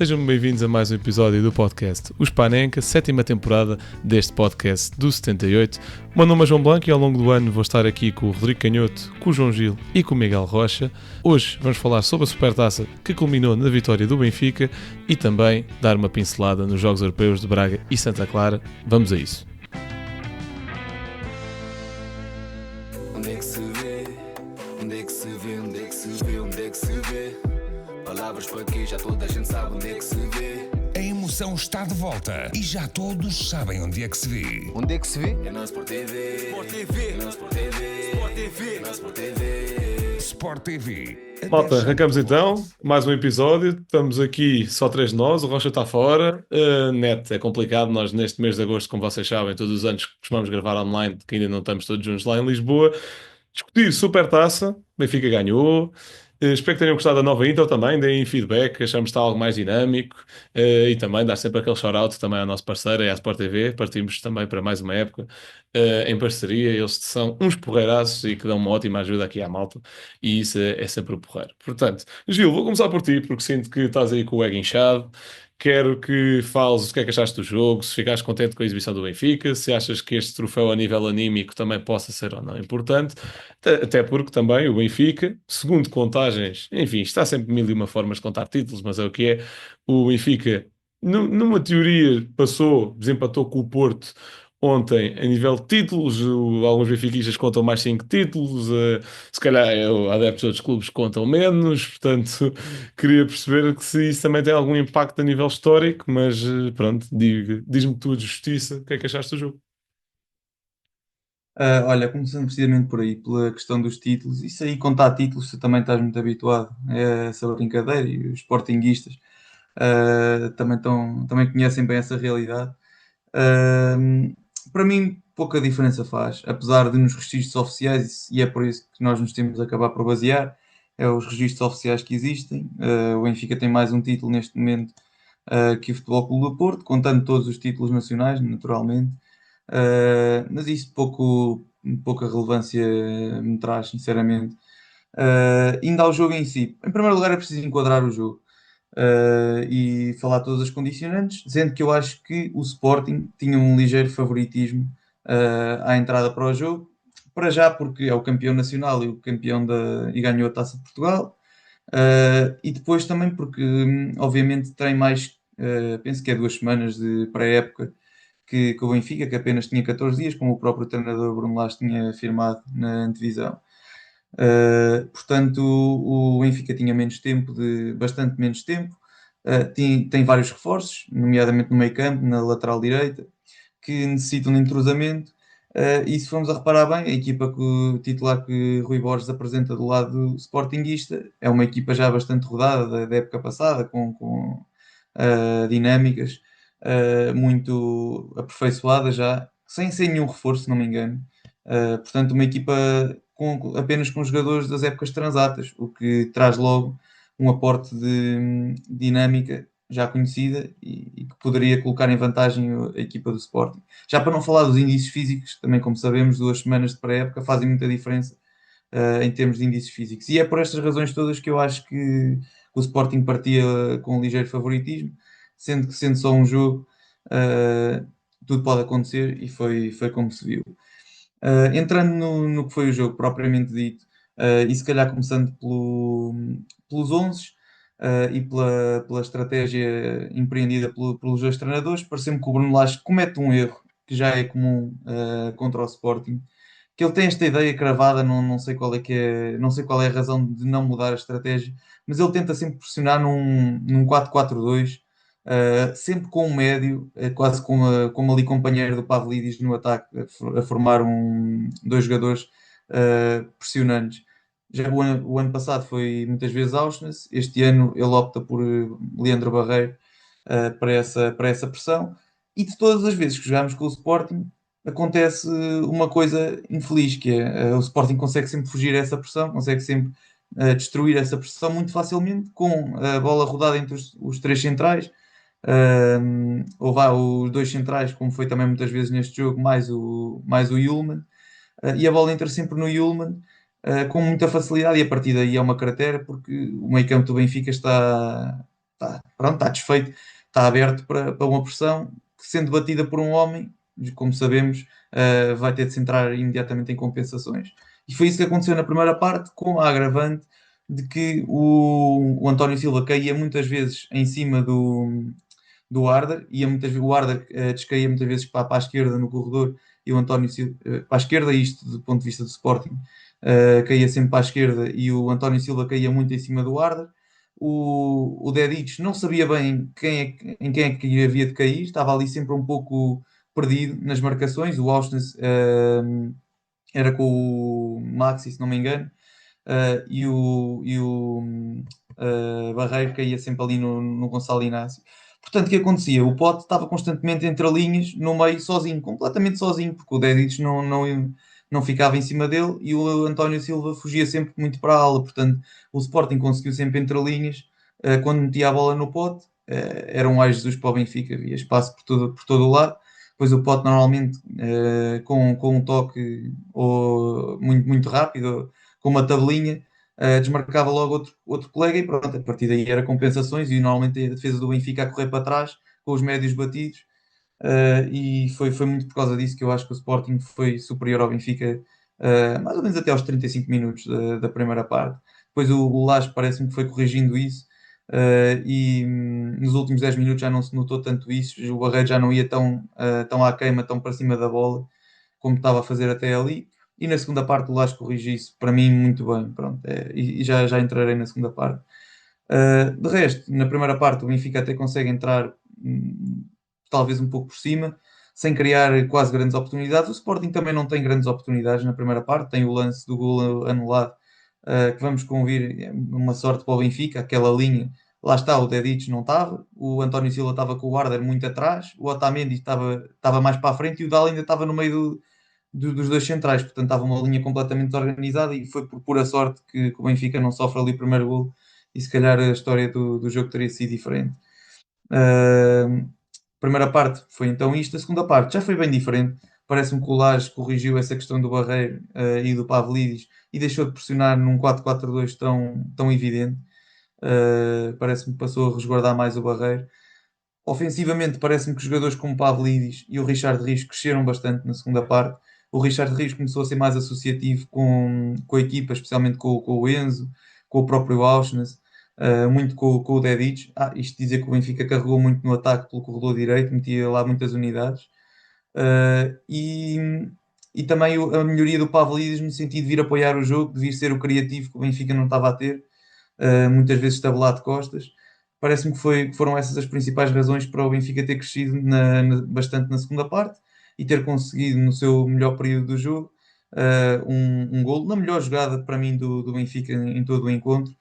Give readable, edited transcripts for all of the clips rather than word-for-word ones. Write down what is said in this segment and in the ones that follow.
Sejam bem-vindos a mais um episódio do podcast Os Panenka, sétima temporada deste podcast do 78. O meu nome é João Blanco e ao longo do ano vou estar aqui com o Rodrigo Canhoto, com o João Gil e com o Miguel Rocha. Hoje vamos falar sobre a Supertaça que culminou na vitória do Benfica e também dar uma pincelada nos Jogos Europeus de Braga e Santa Clara. Vamos a isso. Onde é que se vê? Onde é que se vê? Onde é que se vê? Onde é que se vê? Palavras para quê? Já toda a gente sabe onde é que se vê. A emoção está de volta e já todos sabem onde é que se vê. Onde é que se vê? É na Sport TV. Sport TV. É na Sport TV. Sport TV. É na Sport TV. Sport TV. Malta, arrancamos então, mais um episódio. Estamos aqui só três de nós, o Rocha está fora. Net, é complicado, nós neste mês de agosto, como vocês sabem, todos os anos costumamos gravar online, que ainda não estamos todos juntos lá em Lisboa. Discutir Supertaça, Benfica ganhou. Espero que tenham gostado da nova intro também, deem feedback, achamos que está algo mais dinâmico e também dar sempre aquele shout-out também ao nosso parceiro e à Sport TV. Partimos também para mais uma época em parceria. Eles são uns porreiraços e que dão uma ótima ajuda aqui à malta e isso é sempre o porreiro. Portanto, Gil, vou começar por ti porque sinto que estás aí com o ego inchado. Quero que fales o que é que achaste do jogo, se ficaste contente com a exibição do Benfica, se achas que este troféu a nível anímico também possa ser ou não importante, até porque também o Benfica, segundo contagens, enfim, está sempre mil e uma formas de contar títulos, mas é o que é, o Benfica, numa teoria, desempatou com o Porto ontem a nível de títulos. Alguns benfiquistas contam mais 5 títulos, se calhar adeptos de outros clubes contam menos, portanto queria perceber que se isso também tem algum impacto a nível histórico, mas pronto, diz-me tu de justiça, o que é que achaste do jogo? Olha, começando precisamente por aí, pela questão dos títulos, isso aí, contar títulos, tu também estás muito habituado a essa brincadeira e os sportinguistas também conhecem bem essa realidade. Para mim, pouca diferença faz, apesar de nos registros oficiais, e é por isso que nós nos temos de acabar por basear, é os registros oficiais que existem. O Benfica tem mais um título neste momento que o Futebol Clube do Porto, contando todos os títulos nacionais, naturalmente. Mas isso pouca relevância me traz, sinceramente. Indo ao jogo em si, em primeiro lugar é preciso enquadrar o jogo e falar todas as condicionantes, dizendo que eu acho que o Sporting tinha um ligeiro favoritismo à entrada para o jogo, para já porque é o campeão nacional e ganhou a Taça de Portugal, e depois também porque obviamente tem mais, penso que é 2 semanas de pré-época que o Benfica, que apenas tinha 14 dias, como o próprio treinador Bruno Lage tinha afirmado na antevisão. Portanto, o Benfica tinha bastante menos tempo. Tem vários reforços, nomeadamente no meio campo, na lateral direita, que necessitam de entrosamento. E se formos a reparar bem, a equipa titular que Rui Borges apresenta do lado do Sportingista é uma equipa já bastante rodada da época passada, com dinâmicas muito aperfeiçoada já, sem nenhum reforço, se não me engano. Portanto, uma equipa apenas com jogadores das épocas transatas, o que traz logo um aporte de dinâmica já conhecida e que poderia colocar em vantagem a equipa do Sporting. Já para não falar dos indícios físicos, também como sabemos, 2 semanas de pré-época fazem muita diferença em termos de indícios físicos. E é por estas razões todas que eu acho que o Sporting partia com um ligeiro favoritismo, sendo que sendo só um jogo, tudo pode acontecer e foi como se viu. Entrando no que foi o jogo propriamente dito, e se calhar começando pelos 11 e pela estratégia empreendida pelos dois treinadores, pareceu-me que o Bruno Lage comete um erro que já é comum contra o Sporting, que ele tem esta ideia cravada, não sei qual não sei qual é a razão de não mudar a estratégia, mas ele tenta sempre pressionar num 4-4-2, sempre com um médio, quase como ali companheiro do Pavlidis no ataque, a formar 2 jogadores pressionantes. Já o ano passado foi muitas vezes Auschwitz, este ano ele opta por Leandro Barreiro para essa pressão, e de todas as vezes que jogamos com o Sporting acontece uma coisa infeliz, que é o Sporting consegue sempre fugir a essa pressão, consegue sempre destruir essa pressão muito facilmente, com a bola rodada entre os 3 centrais, ou os 2 centrais, como foi também muitas vezes neste jogo, mais o Yulman, e a bola entra sempre no Yulman com muita facilidade, e a partir daí é uma cratera, porque o meio campo do Benfica pronto, está desfeito, está aberto para uma pressão que, sendo batida por um homem, como sabemos, vai ter de se entrar imediatamente em compensações. E foi isso que aconteceu na primeira parte, com a agravante de que o António Silva caía muitas vezes em cima do Arder, o Arder descaía muitas vezes para a esquerda no corredor, e o António Silva para a esquerda, isto do ponto de vista do Sporting, caía sempre para a esquerda, e o António Silva caía muito em cima do Arder. O Dedic não sabia bem em quem é que havia de cair, estava ali sempre um pouco perdido nas marcações. O Auschwitz era com o Maxi, se não me engano, e o Barreiro caía sempre ali no Gonçalo Inácio. Portanto, o que acontecia? O Pote estava constantemente entre linhas, no meio, sozinho, completamente sozinho, porque o Dedic não ficava em cima dele, e o António Silva fugia sempre muito para a ala. Portanto, o Sporting conseguiu sempre entre linhas, quando metia a bola no Pote, era um ai Jesus para o Benfica, havia espaço por todo o lado. Pois o Pote normalmente, com um toque muito, muito rápido, com uma tabelinha, desmarcava logo outro colega, e pronto, a partir daí era compensações, e normalmente a defesa do Benfica a correr para trás, com os médios batidos, e foi muito por causa disso que eu acho que o Sporting foi superior ao Benfica, mais ou menos até aos 35 minutos da primeira parte. Depois o Lage parece-me que foi corrigindo isso, e nos últimos 10 minutos já não se notou tanto isso, o Barreiro já não ia tão à queima, tão para cima da bola, como estava a fazer até ali. E na segunda parte o Lage corrige isso, para mim, muito bem. Pronto, e já entrarei na segunda parte. De resto, na primeira parte o Benfica até consegue entrar, talvez um pouco por cima, sem criar quase grandes oportunidades. O Sporting também não tem grandes oportunidades na primeira parte, tem o lance do gol anulado, que vamos convir, uma sorte para o Benfica, aquela linha. Lá está, o Dedic não estava, o António Silva estava com o Arder muito atrás, o Otamendi estava mais para a frente, e o Dal ainda estava no meio dos dois centrais. Portanto estava uma linha completamente desorganizada, e foi por pura sorte que o Benfica não sofre ali o primeiro gol, e se calhar a história do jogo teria sido diferente. Primeira parte foi então isto, a segunda parte já foi bem diferente. Parece-me que o Lage corrigiu essa questão do Barreiro e do Pavlidis, e deixou de pressionar num 4-4-2 tão evidente. Parece-me que passou a resguardar mais o Barreiro. Ofensivamente, parece-me que os jogadores como o Pavlidis e o Richard Rios cresceram bastante na segunda parte. O Richard Rios começou a ser mais associativo com a equipa, especialmente com o Enzo, com o próprio Auschwitz, muito com o Dedic. Isto dizer que o Benfica carregou muito no ataque pelo corredor direito, metia lá muitas unidades. E também a melhoria do Pavlidis, no sentido de vir apoiar o jogo, de vir ser o criativo que o Benfica não estava a ter, muitas vezes tabelado de costas. Parece-me que foram essas as principais razões para o Benfica ter crescido bastante na segunda parte, e ter conseguido, no seu melhor período do jogo, um golo, na melhor jogada para mim do Benfica em todo o encontro.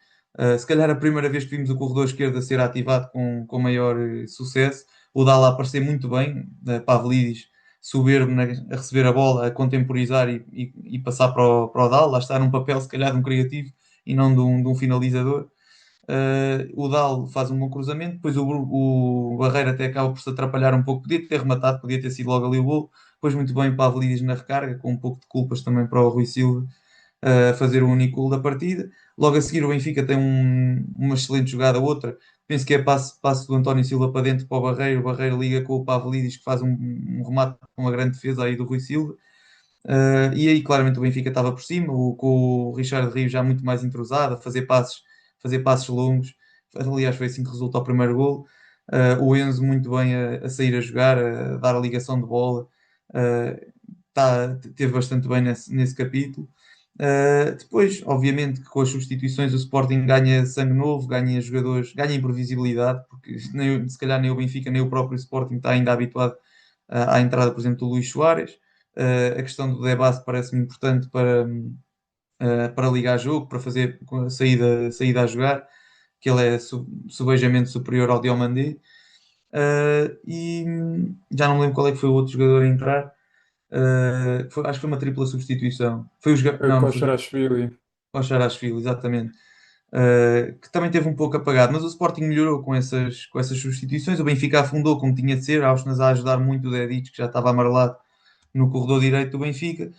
Se calhar a primeira vez que vimos o corredor esquerdo a ser ativado com maior sucesso, o Dala a aparecer muito bem, Pavlidis soberbo a receber a bola, a contemporizar e passar para o Dala, lá está num papel se calhar de um criativo e não de um finalizador. O Dal faz um bom cruzamento, depois o Barreira até acaba por se atrapalhar um pouco, podia ter rematado, podia ter sido logo ali o gol. Depois muito bem para Pavlidis na recarga, com um pouco de culpas também para o Rui Silva, fazer o único gol da partida. Logo a seguir o Benfica tem uma excelente jogada, outra, penso que é passe do António Silva para dentro para o Barreiro liga com o Pavlidis, que faz um remate com uma grande defesa aí do Rui Silva. E aí claramente o Benfica estava por cima, com o Richard Rios já muito mais entrosado, a fazer passos longos. Aliás, foi assim que resultou o primeiro gol. O Enzo muito bem a sair a jogar, a dar a ligação de bola. Teve bastante bem nesse capítulo. Depois, obviamente, que com as substituições o Sporting ganha sangue novo, ganha jogadores, ganha imprevisibilidade, porque se calhar nem o Benfica nem o próprio Sporting está ainda habituado à entrada, por exemplo, do Luís Soares. A questão do Debate parece-me importante para ligar jogo, para fazer a saída a jogar, que ele é subejamente superior ao Diomandé. E já não me lembro qual é que foi o outro jogador a entrar. Acho que foi uma tripla substituição. Foi Com o Sharashvili. o Sharashvili, exatamente. Que também teve um pouco apagado, mas o Sporting melhorou com essas substituições. O Benfica afundou como tinha de ser, Auschwitz a ajudar muito o Dedic, que já estava amarelado no corredor direito do Benfica.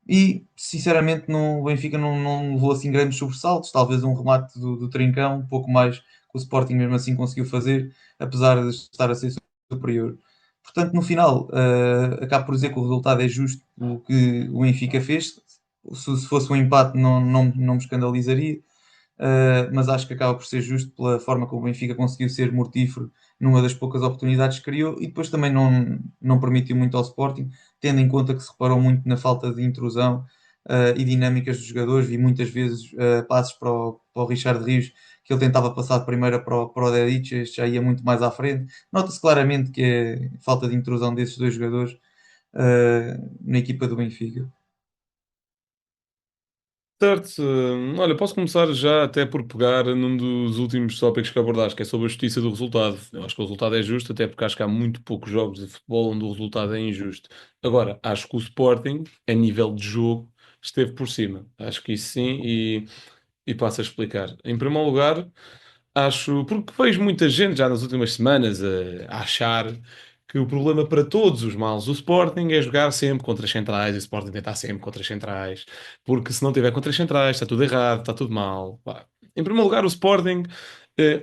E sinceramente o Benfica não levou assim grandes sobressaltos, talvez um remate do Trincão, um pouco mais, que o Sporting mesmo assim conseguiu fazer, apesar de estar a ser superior. Portanto, no final, acabo por dizer que o resultado é justo o que o Benfica fez. Se fosse um empate, não me escandalizaria, mas acho que acaba por ser justo pela forma como o Benfica conseguiu ser mortífero numa das poucas oportunidades que criou e depois também não permitiu muito ao Sporting, tendo em conta que se reparou muito na falta de intrusão e dinâmicas dos jogadores. Vi muitas vezes passos para o Richard Rios, que ele tentava passar de primeira para o Dedic, este já ia muito mais à frente. Nota-se claramente que é falta de intrusão desses dois jogadores na equipa do Benfica. Certo, olha, posso começar já até por pegar num dos últimos tópicos que abordaste, que é sobre a justiça do resultado. Eu acho que o resultado é justo, até porque acho que há muito poucos jogos de futebol onde o resultado é injusto. Agora, acho que o Sporting, a nível de jogo, esteve por cima. Acho que isso sim, e passo a explicar. Em primeiro lugar, acho, porque vejo muita gente já nas últimas semanas a achar que o problema para todos os males do Sporting é jogar sempre contra as centrais e o Sporting tentar sempre contra as centrais, porque se não tiver contra as centrais está tudo errado, está tudo mal. Pá. Em primeiro lugar, o Sporting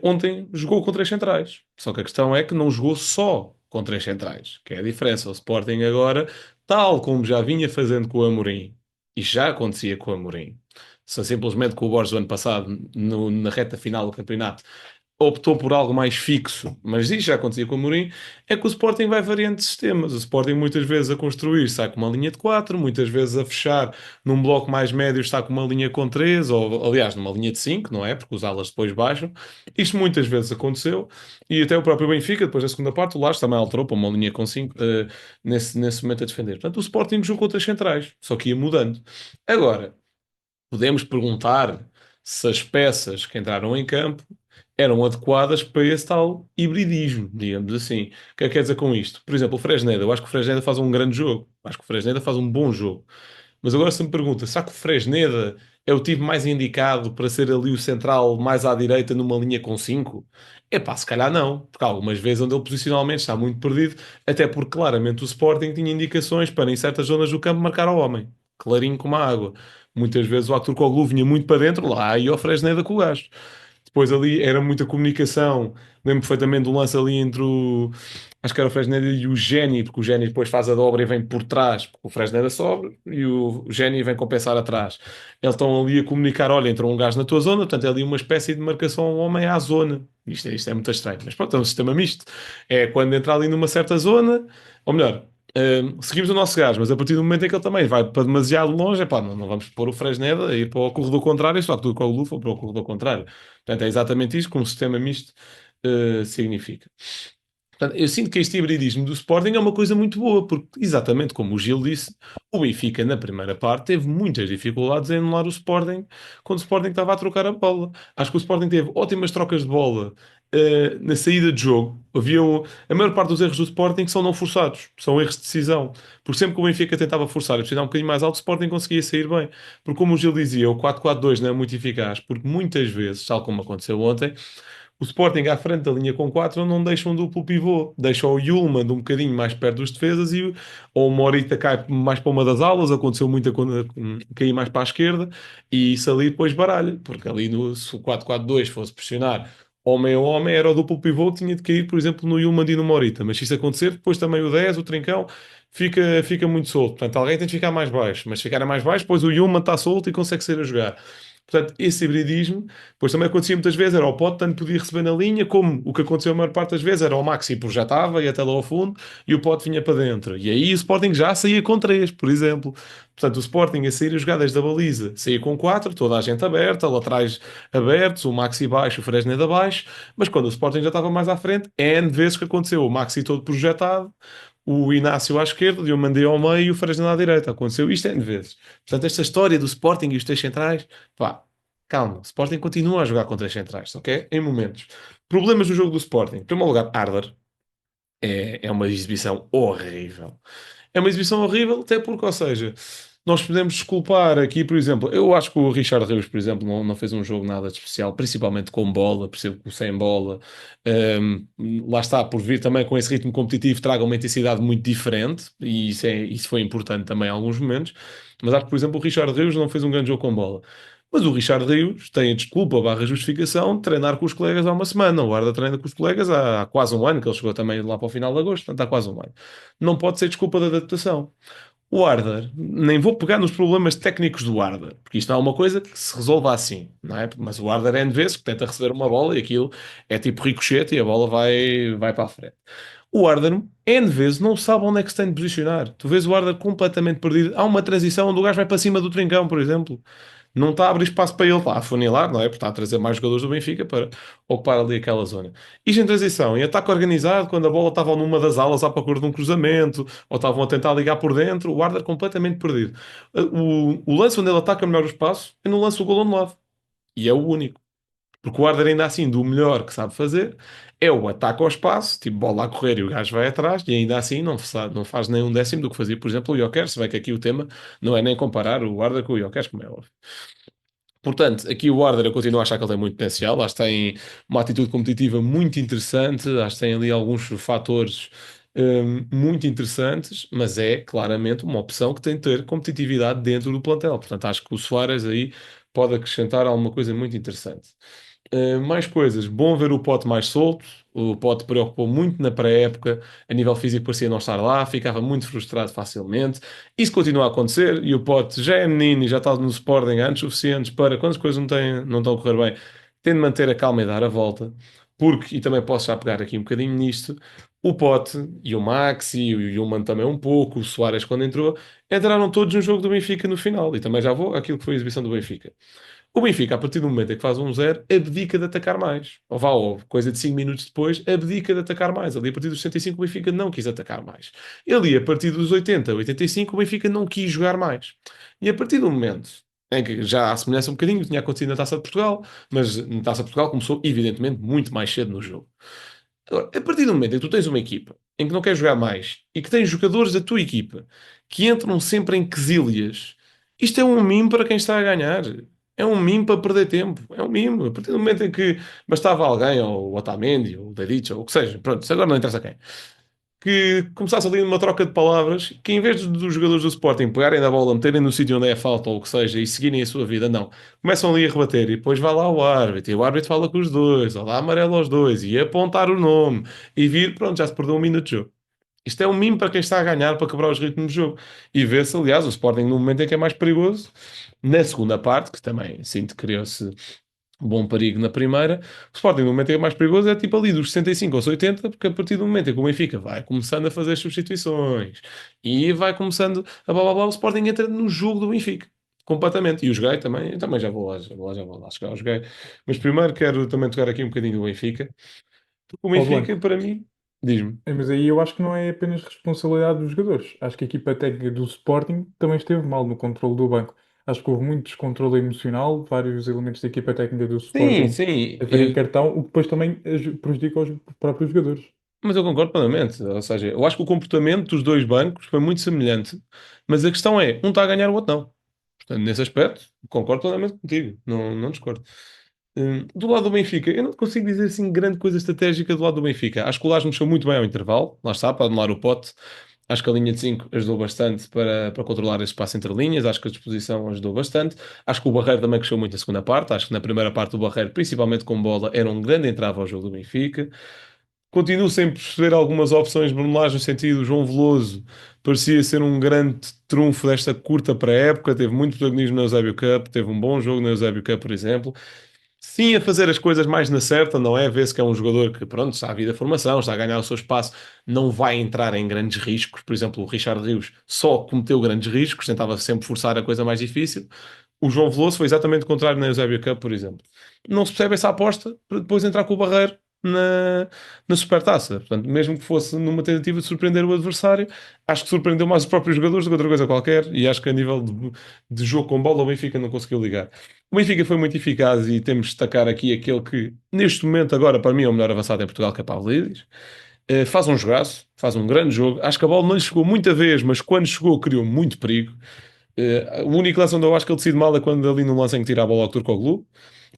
ontem jogou contra as centrais, só que a questão é que não jogou só contra as centrais, que é a diferença. O Sporting agora, tal como já vinha fazendo com o Amorim, e já acontecia com o Amorim, só simplesmente com o Borges do ano passado, na reta final do campeonato, optou por algo mais fixo, mas isso já acontecia com o Mourinho, é que o Sporting vai variando de sistemas. O Sporting muitas vezes a construir está com uma linha de 4, muitas vezes a fechar num bloco mais médio está com uma linha com 3, ou aliás, numa linha de 5, não é? Porque os alas depois baixam. Isto muitas vezes aconteceu, e até o próprio Benfica, depois da segunda parte, o Lage também alterou para uma linha com 5 nesse momento a defender. Portanto, o Sporting jogou contra as centrais, só que ia mudando. Agora, podemos perguntar se as peças que entraram em campo eram adequadas para esse tal hibridismo, digamos assim. O que é que quer dizer com isto? Por exemplo, o Fresneda. Eu acho que o Fresneda faz um grande jogo. Acho que o Fresneda faz um bom jogo. Mas agora se me pergunta, será que o Fresneda é o tipo mais indicado para ser ali o central mais à direita numa linha com 5? Epá, se calhar não, porque há algumas vezes onde ele posicionalmente está muito perdido, até porque claramente o Sporting tinha indicações para em certas zonas do campo marcar ao homem, clarinho como a água. Muitas vezes o Aturkoglu vinha muito para dentro, lá e o Fresneda com o gajo. Depois ali era muita comunicação. Lembro perfeitamente do lance ali entre o. Acho que era o Fresneda e o Géni, porque o Géni depois faz a dobra e vem por trás, porque o Fresneda sobe e o Géni vem compensar atrás. Eles estão ali a comunicar: olha, entrou um gajo na tua zona, portanto é ali uma espécie de marcação ao homem à zona. Isto é muito estranho, mas pronto, é um sistema misto. É quando entra ali numa certa zona, ou melhor, seguimos o nosso gajo, mas a partir do momento em que ele também vai para demasiado longe, epá, não vamos pôr o Fresneda a ir para o corredor contrário, só que tudo com o Lufa para o corredor contrário. Portanto, é exatamente isso que um sistema misto significa. Portanto, eu sinto que este hibridismo do Sporting é uma coisa muito boa, porque, exatamente como o Gil disse, o Benfica, na primeira parte, teve muitas dificuldades em anular o Sporting quando o Sporting estava a trocar a bola. Acho que o Sporting teve ótimas trocas de bola na saída de jogo. A maior parte dos erros do Sporting são não forçados, são erros de decisão. Porque sempre que o Benfica tentava forçar e precisar um bocadinho mais alto, o Sporting conseguia sair bem. Porque, como o Gil dizia, o 4-4-2 não é muito eficaz, porque muitas vezes, tal como aconteceu ontem, o Sporting à frente da linha com 4 não deixa um duplo pivô, deixa o Yulman um bocadinho mais perto dos defesas ou o Morita cai mais para uma das alas, aconteceu muito quando cair mais para a esquerda e isso ali depois baralha, porque ali se o 4-4-2 fosse pressionar homem a homem, era o duplo pivô que tinha de cair, por exemplo, no Yulman e no Morita, mas se isso acontecer, depois também o 10, o Trincão, fica muito solto, portanto alguém tem de ficar mais baixo, mas se ficar mais baixo, depois o Yulman está solto e consegue ser a jogar. Portanto, esse hibridismo, depois também acontecia muitas vezes, era o Pote, tanto podia receber na linha, como o que aconteceu a maior parte das vezes, era o Maxi projetava e até lá ao fundo, e o Pote vinha para dentro. E aí o Sporting já saía com 3, por exemplo. Portanto, o Sporting a sair as jogadas da baliza, saía com 4, toda a gente aberta, laterais abertos, o Maxi baixo, o Fresneda baixo, mas quando o Sporting já estava mais à frente, N vezes que aconteceu, o Maxi todo projetado, o Inácio à esquerda, e o Mandei ao meio e o Fresneda à direita. Aconteceu isto N vezes. Portanto, esta história do Sporting e os 3 centrais, pá, calma, o Sporting continua a jogar contra as centrais, ok? Em momentos. Problemas do jogo do Sporting. Em primeiro lugar, Arthur. É uma exibição horrível. É uma exibição horrível, até porque, ou seja, nós podemos desculpar aqui, por exemplo, eu acho que o Richard Rios, por exemplo, não fez um jogo nada de especial, principalmente com bola, percebo que sem bola, lá está, por vir também com esse ritmo competitivo, traga uma intensidade muito diferente, e isso foi importante também em alguns momentos, mas acho que, por exemplo, o Richard Rios não fez um grande jogo com bola. Mas o Richard Rios tem a desculpa barra justificação de treinar com os colegas há uma semana. O Arda treina com os colegas há quase um ano, que ele chegou também lá para o final de agosto, portanto há quase um ano. Não pode ser desculpa da adaptação. O Arda, nem vou pegar nos problemas técnicos do Arda, porque isto não é uma coisa que se resolva assim, não é? Mas o Arda é N vezes que tenta receber uma bola e aquilo é tipo ricochete e a bola vai para a frente. O Arda, N vezes, não sabe onde é que se tem de posicionar. Tu vês o Arda completamente perdido. Há uma transição onde o gajo vai para cima do trincão, por exemplo. Não está a abrir espaço para ele, está a funilar, não é? Porque está a trazer mais jogadores do Benfica para ocupar ali aquela zona. Isto em transição, em ataque organizado, quando a bola estava numa das alas à procura de um cruzamento, ou estavam a tentar ligar por dentro, o Arda completamente perdido. O lance onde ele ataca melhor o espaço é no lance do gol anulado. E é o único. Porque o Arda ainda assim, do melhor que sabe fazer, é o ataque ao espaço, tipo bola a correr e o gajo vai atrás, e ainda assim não faz nem um décimo do que fazia, por exemplo, o Gyökeres. Se bem que aqui o tema não é nem comparar o Arda com o Gyökeres, como é óbvio. Portanto, aqui o Warder eu continuo a achar que ele tem muito potencial, acho que tem uma atitude competitiva muito interessante, acho que tem ali alguns fatores muito interessantes, mas é claramente uma opção que tem de ter competitividade dentro do plantel. Portanto, acho que o Soares aí pode acrescentar alguma coisa muito interessante. Mais coisas, bom ver o Pote mais solto. O Pote preocupou muito na pré-época, a nível físico parecia não estar lá, ficava muito frustrado facilmente. Isso continua a acontecer e o Pote já é menino e já está no Sporting anos suficientes para, quando as coisas não estão a correr bem, tem de manter a calma e dar a volta. Porque, e também posso já pegar aqui um bocadinho nisto, o Pote e o Maxi e o Yulman também um pouco, o Soares quando entrou, entraram todos no jogo do Benfica no final. E também já vou àquilo que foi a exibição do Benfica. O Benfica, a partir do momento em que faz 1-0, abdica de atacar mais. Ou coisa de 5 minutos depois, abdica de atacar mais. Ali, a partir dos 65, o Benfica não quis atacar mais. Ali, a partir dos 80, 85, o Benfica não quis jogar mais. E a partir do momento em que já há semelhança um bocadinho, tinha acontecido na Taça de Portugal, mas na Taça de Portugal começou, evidentemente, muito mais cedo no jogo. Agora, a partir do momento em que tu tens uma equipa em que não queres jogar mais e que tens jogadores da tua equipa que entram sempre em quesilhas, isto é um mimo para quem está a ganhar. É um mimo para perder tempo. É um mimo. A partir do momento em que bastava alguém, ou o Otamendi, ou o Dedic, ou o que seja, pronto, isso agora não interessa quem, que começasse ali numa troca de palavras, que em vez dos jogadores do Sporting pegarem na bola, meterem no sítio onde é falta, ou o que seja, e seguirem a sua vida, não. Começam ali a rebater, e depois vai lá o árbitro, e o árbitro fala com os dois, ou dá amarelo aos dois, e apontar o nome, e vir, pronto, já se perdeu um minuto de jogo. Isto é um mimo para quem está a ganhar, para quebrar os ritmos do jogo. E vê-se, aliás, o Sporting no momento em que é mais perigoso, na segunda parte, que também sinto que criou-se bom perigo na primeira, o Sporting no momento em que é mais perigoso é tipo ali dos 65 aos 80, porque a partir do momento em que o Benfica vai começando a fazer as substituições e vai começando a blá blá blá, o Sporting entra no jogo do Benfica. Completamente. E o joguei também já vou lá, chegar ao joguei. Mas primeiro quero também tocar aqui um bocadinho do Benfica. Porque o Ó Benfica, Blanco, para mim, diz-me. mas aí eu acho que não é apenas responsabilidade dos jogadores. Acho que a equipa técnica do Sporting também esteve mal no controle do banco. Acho que houve muito descontrole emocional, vários elementos da equipa técnica do Sim, Sporting sim. a verem cartão, o que depois também prejudica os próprios jogadores. Mas eu concordo plenamente. Ou seja, eu acho que o comportamento dos dois bancos foi muito semelhante. Mas a questão é, um está a ganhar, o outro não. Portanto, nesse aspecto, concordo plenamente contigo. Não discordo. Do lado do Benfica, eu não consigo dizer assim grande coisa estratégica do lado do Benfica. Acho que o Lage mexeu muito bem ao intervalo. Lá está, para anular o pote. Acho que a linha de 5 ajudou bastante para controlar esse espaço entre linhas. Acho que a disposição ajudou bastante. Acho que o Barreiro também cresceu muito na segunda parte. Acho que na primeira parte o Barreiro, principalmente com bola, era um grande entrave ao jogo do Benfica. Continuo sem perceber algumas opções de Bruno Lage no sentido, o João Veloso parecia ser um grande trunfo desta curta pré-época, teve muito protagonismo na Eusébio Cup, teve um bom jogo na Eusébio Cup, por exemplo. Sim, a fazer as coisas mais na certa, não é? Vê-se que é um jogador que, pronto, está a vir da formação, está a ganhar o seu espaço, não vai entrar em grandes riscos. Por exemplo, o Richard Rios só cometeu grandes riscos, tentava sempre forçar a coisa mais difícil. O João Veloso foi exatamente o contrário na Eusébio Cup, por exemplo. Não se percebe essa aposta para depois entrar com o Barreiro na Supertaça. Portanto, mesmo que fosse numa tentativa de surpreender o adversário, acho que surpreendeu mais os próprios jogadores do que outra coisa qualquer, e acho que a nível de jogo com bola o Benfica não conseguiu ligar. O Benfica foi muito eficaz e temos de destacar aqui aquele que, neste momento, agora para mim é o melhor avançado em Portugal, que é Pavlidis. Faz um jogaço, faz um grande jogo. Acho que a bola não lhe chegou muita vez, mas quando chegou criou muito perigo. O único lance onde eu acho que ele decide mal é quando ali no lance em que tira a bola ao Turkoglu,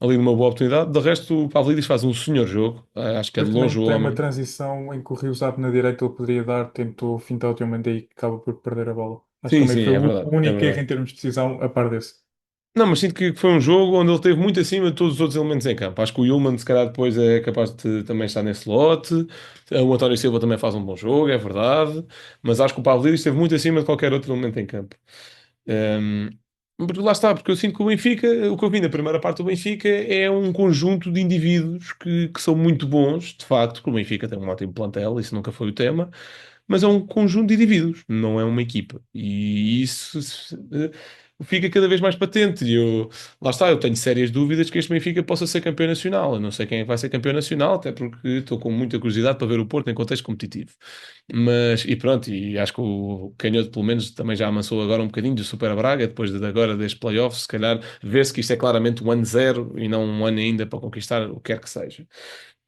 ali numa boa oportunidade. De resto, o Pavlidis faz um senhor jogo. Acho que é de Depois longe também o tem uma homem. transição em que o Rio Zap na direita ele poderia dar, tentou fintar o Diomande e acaba por perder a bola. Acho que Sim, também sim, foi é o verdade, é único erro verdade. em termos de decisão a par desse. Não, mas sinto que foi um jogo onde ele esteve muito acima de todos os outros elementos em campo. Acho que o Yulman, se calhar, depois é capaz de também estar nesse lote. O António Silva também faz um bom jogo, é verdade. Mas acho que o Pavlidis esteve muito acima de qualquer outro elemento em campo. Um, Porque lá está, porque eu sinto que o Benfica, o que eu vi na primeira parte do Benfica é um conjunto de indivíduos que são muito bons, de facto, que o Benfica tem um ótimo plantel, isso nunca foi o tema, mas é um conjunto de indivíduos, não é uma equipa. E isso fica cada vez mais patente. E eu, lá está, eu tenho sérias dúvidas que este Benfica possa ser campeão nacional. Eu não sei quem é que vai ser campeão nacional, até porque estou com muita curiosidade para ver o Porto em contexto competitivo. Mas, e pronto, e acho que o Canhoto, pelo menos, também já amansou agora um bocadinho do Super Braga, depois de agora deste playoff, se calhar ver-se que isto é claramente um ano zero e não um ano ainda para conquistar o que quer que seja.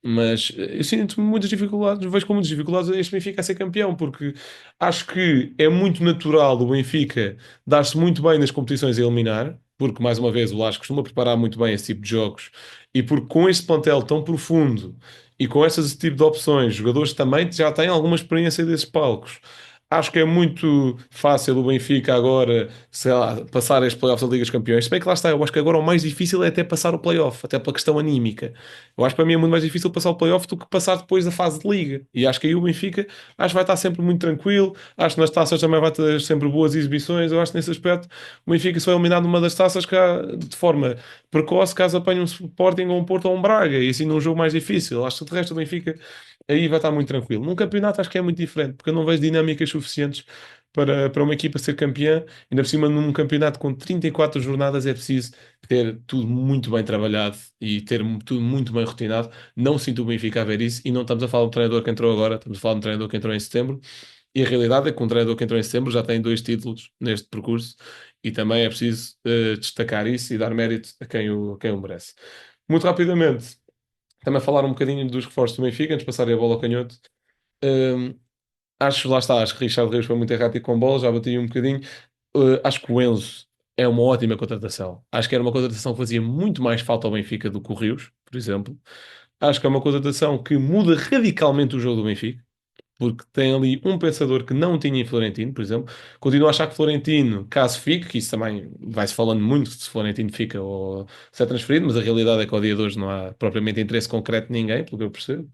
Mas eu sinto muitas dificuldades, vejo com muitas dificuldades este Benfica a ser campeão, porque acho que é muito natural o Benfica dar-se muito bem nas competições a eliminar, porque mais uma vez o Lage costuma preparar muito bem esse tipo de jogos, e porque com este plantel tão profundo e com esse tipo de opções, jogadores também já têm alguma experiência desses palcos. Acho que é muito fácil o Benfica agora, sei lá, passar este playoffs da Liga dos Campeões. Se bem que lá está, eu acho que agora o mais difícil é até passar o playoff, até pela questão anímica. Eu acho que para mim é muito mais difícil passar o playoff do que passar depois da fase de liga. E acho que aí o Benfica acho que vai estar sempre muito tranquilo. Acho que nas taças também vai ter sempre boas exibições. Eu acho que nesse aspecto o Benfica só é eliminado numa das taças de forma precoce, caso apanhe um Sporting ou um Porto ou um Braga. E assim num jogo mais difícil. Acho que de resto o Benfica aí vai estar muito tranquilo. Num campeonato acho que é muito diferente, porque eu não vejo dinâmicas suficientes para uma equipa ser campeã. Ainda por cima, num campeonato com 34 jornadas, é preciso ter tudo muito bem trabalhado e ter tudo muito bem rotinado. Não sinto o Benfica a ver isso e não estamos a falar do treinador que entrou agora, estamos a falar do treinador que entrou em setembro. E a realidade é que um treinador que entrou em setembro já tem 2 títulos neste percurso e também é preciso destacar isso e dar mérito a quem o merece. Muito rapidamente, também falar um bocadinho dos reforços do Benfica, antes de passar a bola ao canhoto. Hum, Acho, lá está, acho que Richard Reis foi muito errático com bola, já bati um bocadinho. Acho que o Enzo é uma ótima contratação. Acho que era uma contratação que fazia muito mais falta ao Benfica do que o Rios, por exemplo. Acho que é uma contratação que muda radicalmente o jogo do Benfica, porque tem ali um pensador que não tinha em Florentino, por exemplo. Continuo a achar que Florentino, caso fique, que isso também vai-se falando muito se Florentino fica ou se é transferido, mas a realidade é que ao dia de hoje não há propriamente interesse concreto de ninguém, pelo que eu percebo.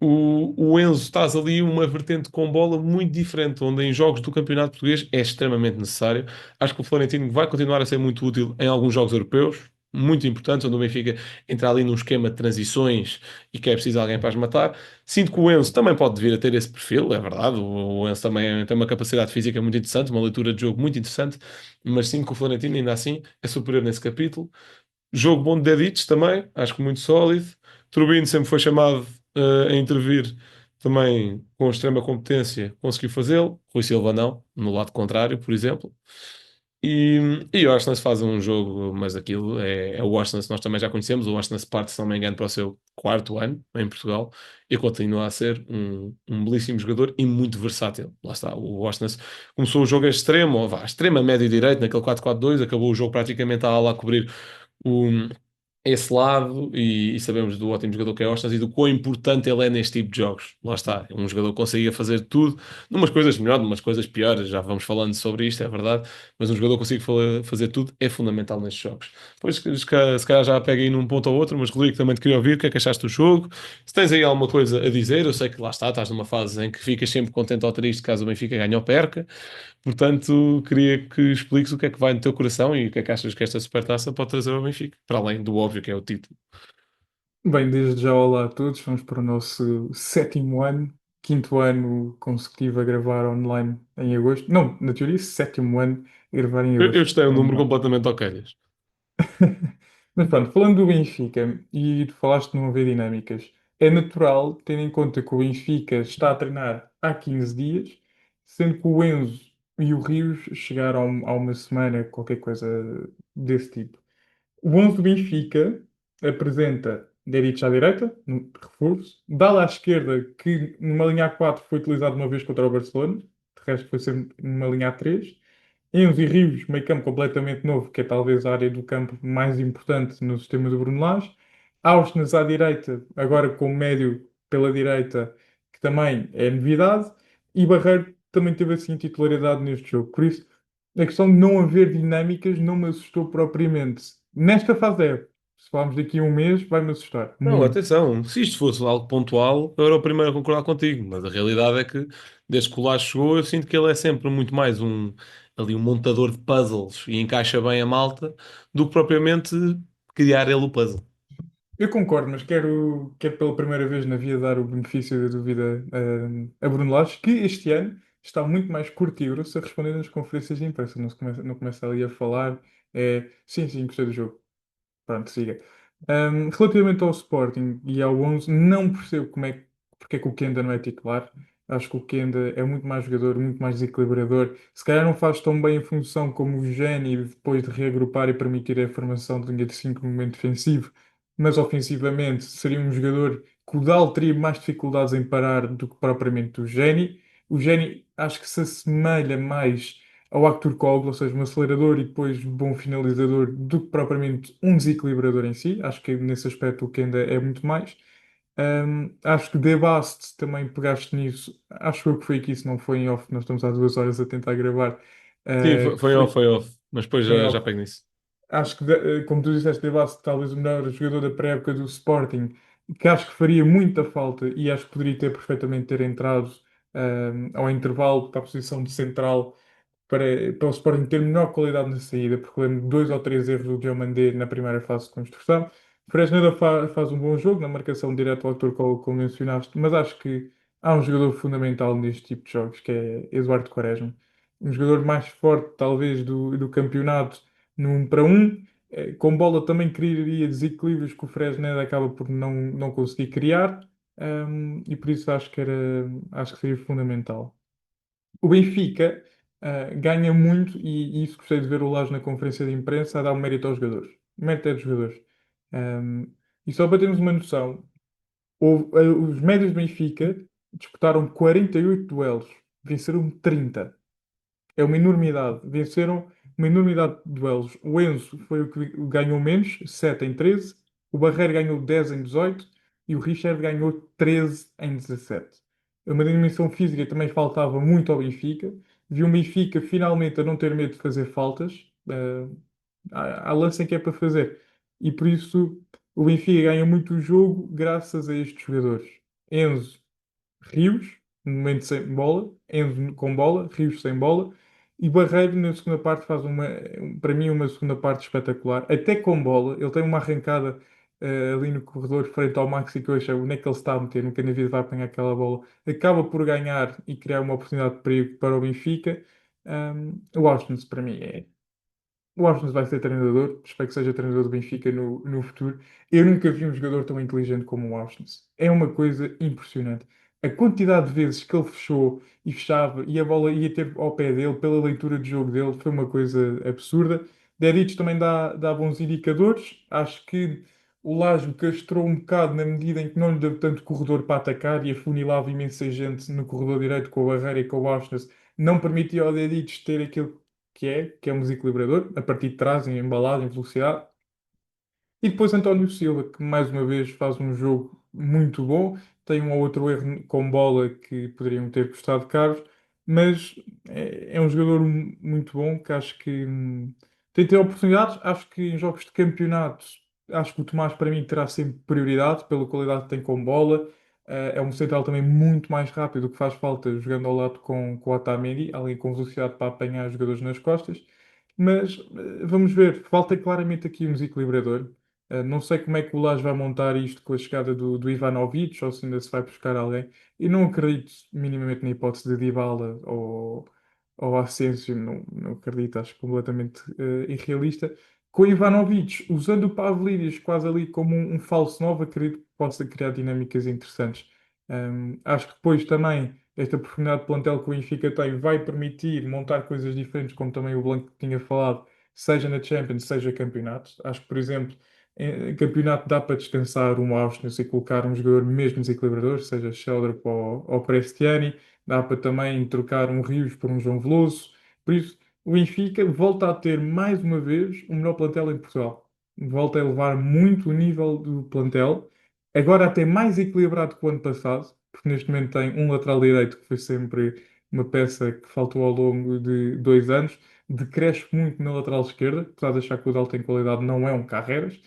O Enzo estás ali uma vertente com bola muito diferente, onde em jogos do Campeonato Português é extremamente necessário. Acho que o Florentino vai continuar a ser muito útil em alguns jogos europeus, muito importantes, onde o Benfica entra ali num esquema de transições e que é preciso alguém para as matar. Sinto que o Enzo também pode vir a ter esse perfil, é verdade. O Enzo também tem uma capacidade física muito interessante, uma leitura de jogo muito interessante, mas sinto que o Florentino ainda assim é superior nesse capítulo. Jogo bom de Dedic também, acho que muito sólido. Turbino sempre foi chamado a intervir também com extrema competência, conseguiu fazê-lo. Rui Silva não, no lado contrário, por exemplo. E o Arsenal faz um jogo, mas aquilo é o Arsenal que nós também já conhecemos. O Arsenal parte, se não me engano, para o seu quarto ano em Portugal e continua a ser um belíssimo jogador e muito versátil. Lá está, o Arsenal começou o jogo a extremo, ou vá, extrema médio direito, naquele 4-4-2, acabou o jogo praticamente a ala a cobrir o, esse lado e sabemos do ótimo jogador que é Ostas e do quão importante ele é neste tipo de jogos. Lá está, é um jogador que conseguia fazer tudo, numas coisas melhores, numas coisas piores, já vamos falando sobre isto, é verdade, mas um jogador que consegue fazer tudo é fundamental nestes jogos. Depois, se calhar já pega aí num ponto ou outro, mas Rodrigo, também te queria ouvir, o que é que achaste do jogo? Se tens aí alguma coisa a dizer, eu sei que lá está, estás numa fase em que ficas sempre contente ou triste caso o Benfica ganhe ou perca, portanto, queria que expliques o que é que vai no teu coração e o que é que achas que esta supertaça pode trazer ao Benfica, para além do óbvio que é o título. Bem, desde já olá a todos, vamos para o nosso sétimo ano, quinto ano consecutivo a gravar online em agosto. Não, na teoria, sétimo ano a gravar em Eu agosto gostei, um número online. completamente ao calhas. Mas pronto, falando do Benfica, e tu falaste de não haver dinâmicas, é natural, tendo em conta que o Benfica está a treinar há 15 dias, sendo que o Enzo e o Rios chegaram há uma semana, qualquer coisa desse tipo. O 11 do Benfica apresenta Dedic à direita, no reforço. Dala à esquerda, que numa linha A4 foi utilizado uma vez contra o Barcelona. De resto foi sempre numa linha A3. Enzo e Rios, meio campo completamente novo, que é talvez a área do campo mais importante no sistema do Bruno Lage. Auschwitz à direita, agora com médio pela direita, que também é novidade. E Barreiro também teve assim titularidade neste jogo. Por isso, A questão de não haver dinâmicas não me assustou propriamente. Nesta fase da época, se falarmos daqui a um mês, vai-me assustar Não, muito. atenção, se isto fosse algo pontual, eu era o primeiro a concordar contigo, mas a realidade é que desde que o Lage chegou, eu sinto que ele é sempre muito mais ali um montador de puzzles e encaixa bem a malta do que propriamente criar ele o puzzle. Eu concordo, mas quero pela primeira vez na vida dar o benefício da dúvida a Bruno Lage, que este ano está muito mais curto e grosso a responder nas conferências de imprensa. Não começa ali a falar, sim, sim, gostei do jogo. Pronto, siga. Relativamente ao Sporting e ao 11, não percebo porque é que o Kenda não é titular. Acho que o Kenda é muito mais jogador, muito mais desequilibrador. Se calhar não faz tão bem a função como o Géni depois de reagrupar e permitir a formação de linha de 5 no momento defensivo, mas ofensivamente seria um jogador que o Dal teria mais dificuldades em parar do que propriamente o Géni. O Géni acho que se assemelha mais ao Arthur Kogl, ou seja, um acelerador e depois um bom finalizador, do que propriamente um desequilibrador em si. Acho que nesse aspecto o Kenda é muito mais. Acho que Debaste também pegaste nisso. Acho eu que foi aqui, se não foi em off, nós estamos há 2 horas a tentar gravar. Sim, Que foi, foi off, mas depois foi em já off. pego nisso. Acho que, como tu disseste, Debaste talvez o melhor jogador da pré-época do Sporting, que acho que faria muita falta e acho que poderia ter perfeitamente ter entrado ao intervalo para a posição de central para o Sporting ter melhor qualidade na saída, porque lembro de 2 ou 3 erros do Diomandé na primeira fase de construção. Fresneda faz um bom jogo na marcação direto ao autor, como mencionaste, mas acho que há um jogador fundamental neste tipo de jogos, que é Eduardo Quaresma. Um jogador mais forte, talvez, do campeonato no 1 para 1. Com bola também criaria desequilíbrios que o Fresneda acaba por não conseguir criar, e por isso acho que seria fundamental. O Benfica ganha muito, e isso gostei de ver o Lage na conferência de imprensa a dar um mérito aos jogadores. O mérito é dos jogadores. Um, e só para termos uma noção, os médios do Benfica disputaram 48 duelos, venceram 30. É uma enormidade. Venceram uma enormidade de duelos. O Enzo foi o que ganhou menos, 7 em 13. O Barreiro ganhou 10 em 18. E o Richard ganhou 13 em 17. É uma dimensão física que também faltava muito ao Benfica. Vi o Benfica finalmente a não ter medo de fazer faltas. Há lance em que é para fazer. E por isso o Benfica ganha muito o jogo graças a estes jogadores. Enzo, Rios, no momento sem bola, Enzo com bola, Rios sem bola, e Barreiro na segunda parte faz para mim, uma segunda parte espetacular, até com bola, ele tem uma arrancada ali no corredor frente ao Maxi que eu achei onde é que ele se está a meter, nunca na vida vai apanhar aquela bola, acaba por ganhar e criar uma oportunidade de perigo para o Benfica. O Austin para mim o Washington vai ser treinador, espero que seja treinador do Benfica no futuro. Eu nunca vi um jogador tão inteligente como o Washington. É uma coisa impressionante. A quantidade de vezes que ele fechou e fechava e a bola ia ter ao pé dele, pela leitura de jogo dele, foi uma coisa absurda. Dedic também dá bons indicadores. Acho que o Lage castrou um bocado na medida em que não lhe deu tanto corredor para atacar e afunilava imensa gente no corredor direito com a Barreira e com o Washington. Não permitia ao Dedic ter aquele que é um desequilibrador, a partir de trás, em embalagem, em velocidade. E depois António Silva, que mais uma vez faz um jogo muito bom, tem um ou outro erro com bola que poderiam ter custado caros, mas é um jogador muito bom que acho que tem de ter oportunidades. Acho que em jogos de campeonato, acho que o Tomás para mim terá sempre prioridade pela qualidade que tem com bola. É um central também muito mais rápido, o que faz falta jogando ao lado com o Otamendi, além com velocidade para apanhar os jogadores nas costas. Mas vamos ver, falta claramente aqui um desequilibrador. Não sei como é que o Lage vai montar isto com a chegada do Ivanovic, ou se ainda se vai buscar alguém. E não acredito minimamente na hipótese de Dybala ou Asensio, não acredito, acho completamente irrealista. Com o Ivanovic, usando o Pavlidis quase ali como um falso 9, acredito que possa criar dinâmicas interessantes. Acho que depois também esta profundidade de plantel que o Benfica tem vai permitir montar coisas diferentes, como também o Blanco tinha falado, seja na Champions, seja campeonato. Acho que, por exemplo, em campeonato dá para descansar um Austin e colocar um jogador mesmo desequilibrador, seja Sheldrop ou Prestiani. Dá para também trocar um Rios por um João Veloso. Por isso, o Benfica volta a ter mais uma vez o melhor plantel em Portugal. Volta a elevar muito o nível do plantel. Agora até mais equilibrado que o ano passado, porque neste momento tem um lateral direito que foi sempre uma peça que faltou ao longo de 2 anos, decresce muito na lateral esquerda, apesar de achar que o Dal tem qualidade, não é um Carreras.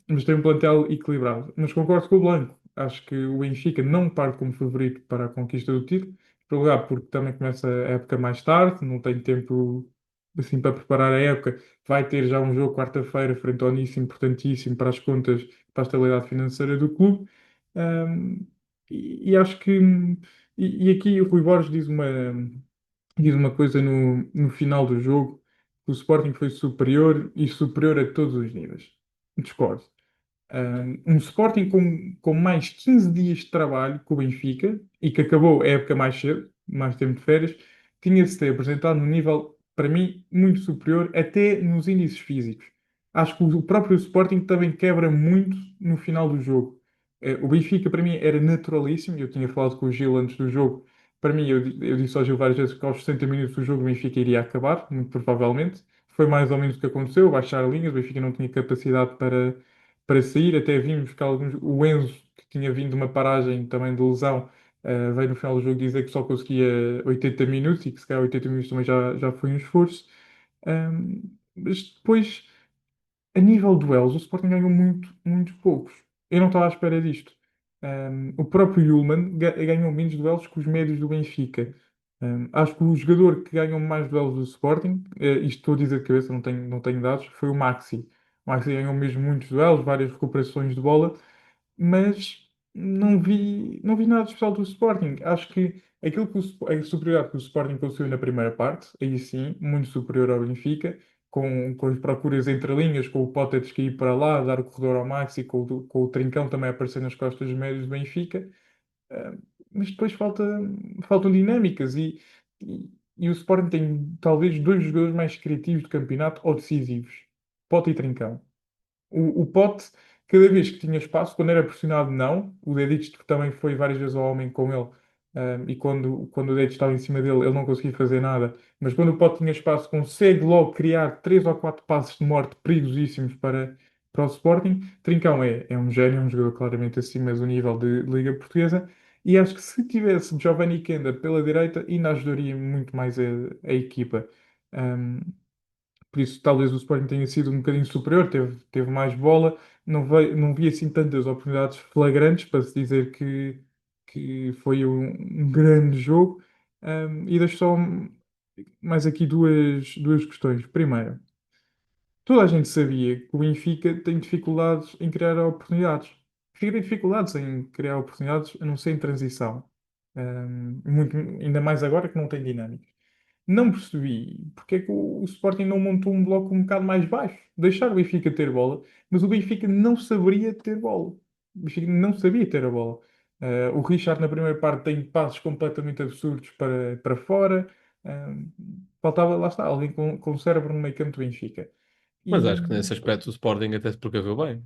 Mas tem um plantel equilibrado. Mas concordo com o Blanco. Acho que o Benfica não parte como favorito para a conquista do título. Em primeiro lugar, porque também começa a época mais tarde, não tem tempo assim para preparar a época. Vai ter já um jogo quarta-feira frente ao Nice importantíssimo para as contas, para a estabilidade financeira do clube. Um, e acho que. E aqui o Rui Borges diz uma coisa no final do jogo, que o Sporting foi superior e superior a todos os níveis. Discordo. Um Sporting com mais 15 dias de trabalho com o Benfica e que acabou a época mais cedo, mais tempo de férias, tinha de se ter apresentado num nível, para mim, muito superior, até nos índices físicos. Acho que o próprio Sporting também quebra muito no final do jogo. O Benfica, para mim, era naturalíssimo. Eu tinha falado com o Gil antes do jogo. Para mim, eu disse ao Gil várias vezes que aos 60 minutos do jogo o Benfica iria acabar, muito provavelmente. Foi mais ou menos o que aconteceu, baixar linhas, o Benfica não tinha capacidade para sair. Até vimos que o Enzo, que tinha vindo de uma paragem também de lesão, veio no final do jogo dizer que só conseguia 80 minutos e que se calhar 80 minutos também já foi um esforço. Mas depois, a nível de duelos, o Sporting ganhou muito poucos. Eu não estava à espera disto. O próprio Yulman ganhou menos duelos que os médios do Benfica. Acho que o jogador que ganhou mais duelos do Sporting, isto estou a dizer de cabeça, não tenho dados, foi o Maxi. O Maxi ganhou mesmo muitos duelos, várias recuperações de bola, mas não vi nada de especial do Sporting. Acho que aquilo a superioridade que o Sporting conseguiu na primeira parte, aí sim, muito superior ao Benfica, com as procuras entre linhas, com o Potet que ir para lá, dar o corredor ao Maxi, com o Trincão também a aparecer nas costas dos médios do Benfica. Uh, mas depois faltam dinâmicas e o Sporting tem talvez dois jogadores mais criativos do campeonato ou decisivos, Pote e Trincão. O Pote, cada vez que tinha espaço, quando era pressionado, não. O Dedic também foi várias vezes ao homem com ele. E quando o Dedic estava em cima dele, ele não conseguia fazer nada. Mas quando o Pote tinha espaço, consegue logo criar três ou quatro passos de morte perigosíssimos para o Sporting. Trincão é um gênio, é um jogador claramente acima do nível de Liga Portuguesa. E acho que se tivesse Giovanni Kenda pela direita, ainda ajudaria muito mais a equipa. Um, por isso, talvez o Sporting tenha sido um bocadinho superior, teve mais bola, não vi assim tantas oportunidades flagrantes para se dizer que foi um grande jogo. E deixo só mais aqui duas questões. Primeiro, toda a gente sabia que o Benfica tem dificuldades em criar oportunidades. O Benfica tem dificuldades em criar oportunidades, a não ser em transição. Ainda mais agora que não tem dinâmica. Não percebi porque é que o Sporting não montou um bloco um bocado mais baixo. Deixar o Benfica ter bola, mas o Benfica não saberia ter bola. O Benfica não sabia ter a bola. O Richard na primeira parte tem passos completamente absurdos para fora. Uh, Faltava, lá está, alguém com cérebro no meio campo do Benfica. Mas E acho que nesse aspecto o Sporting até se precaveu bem.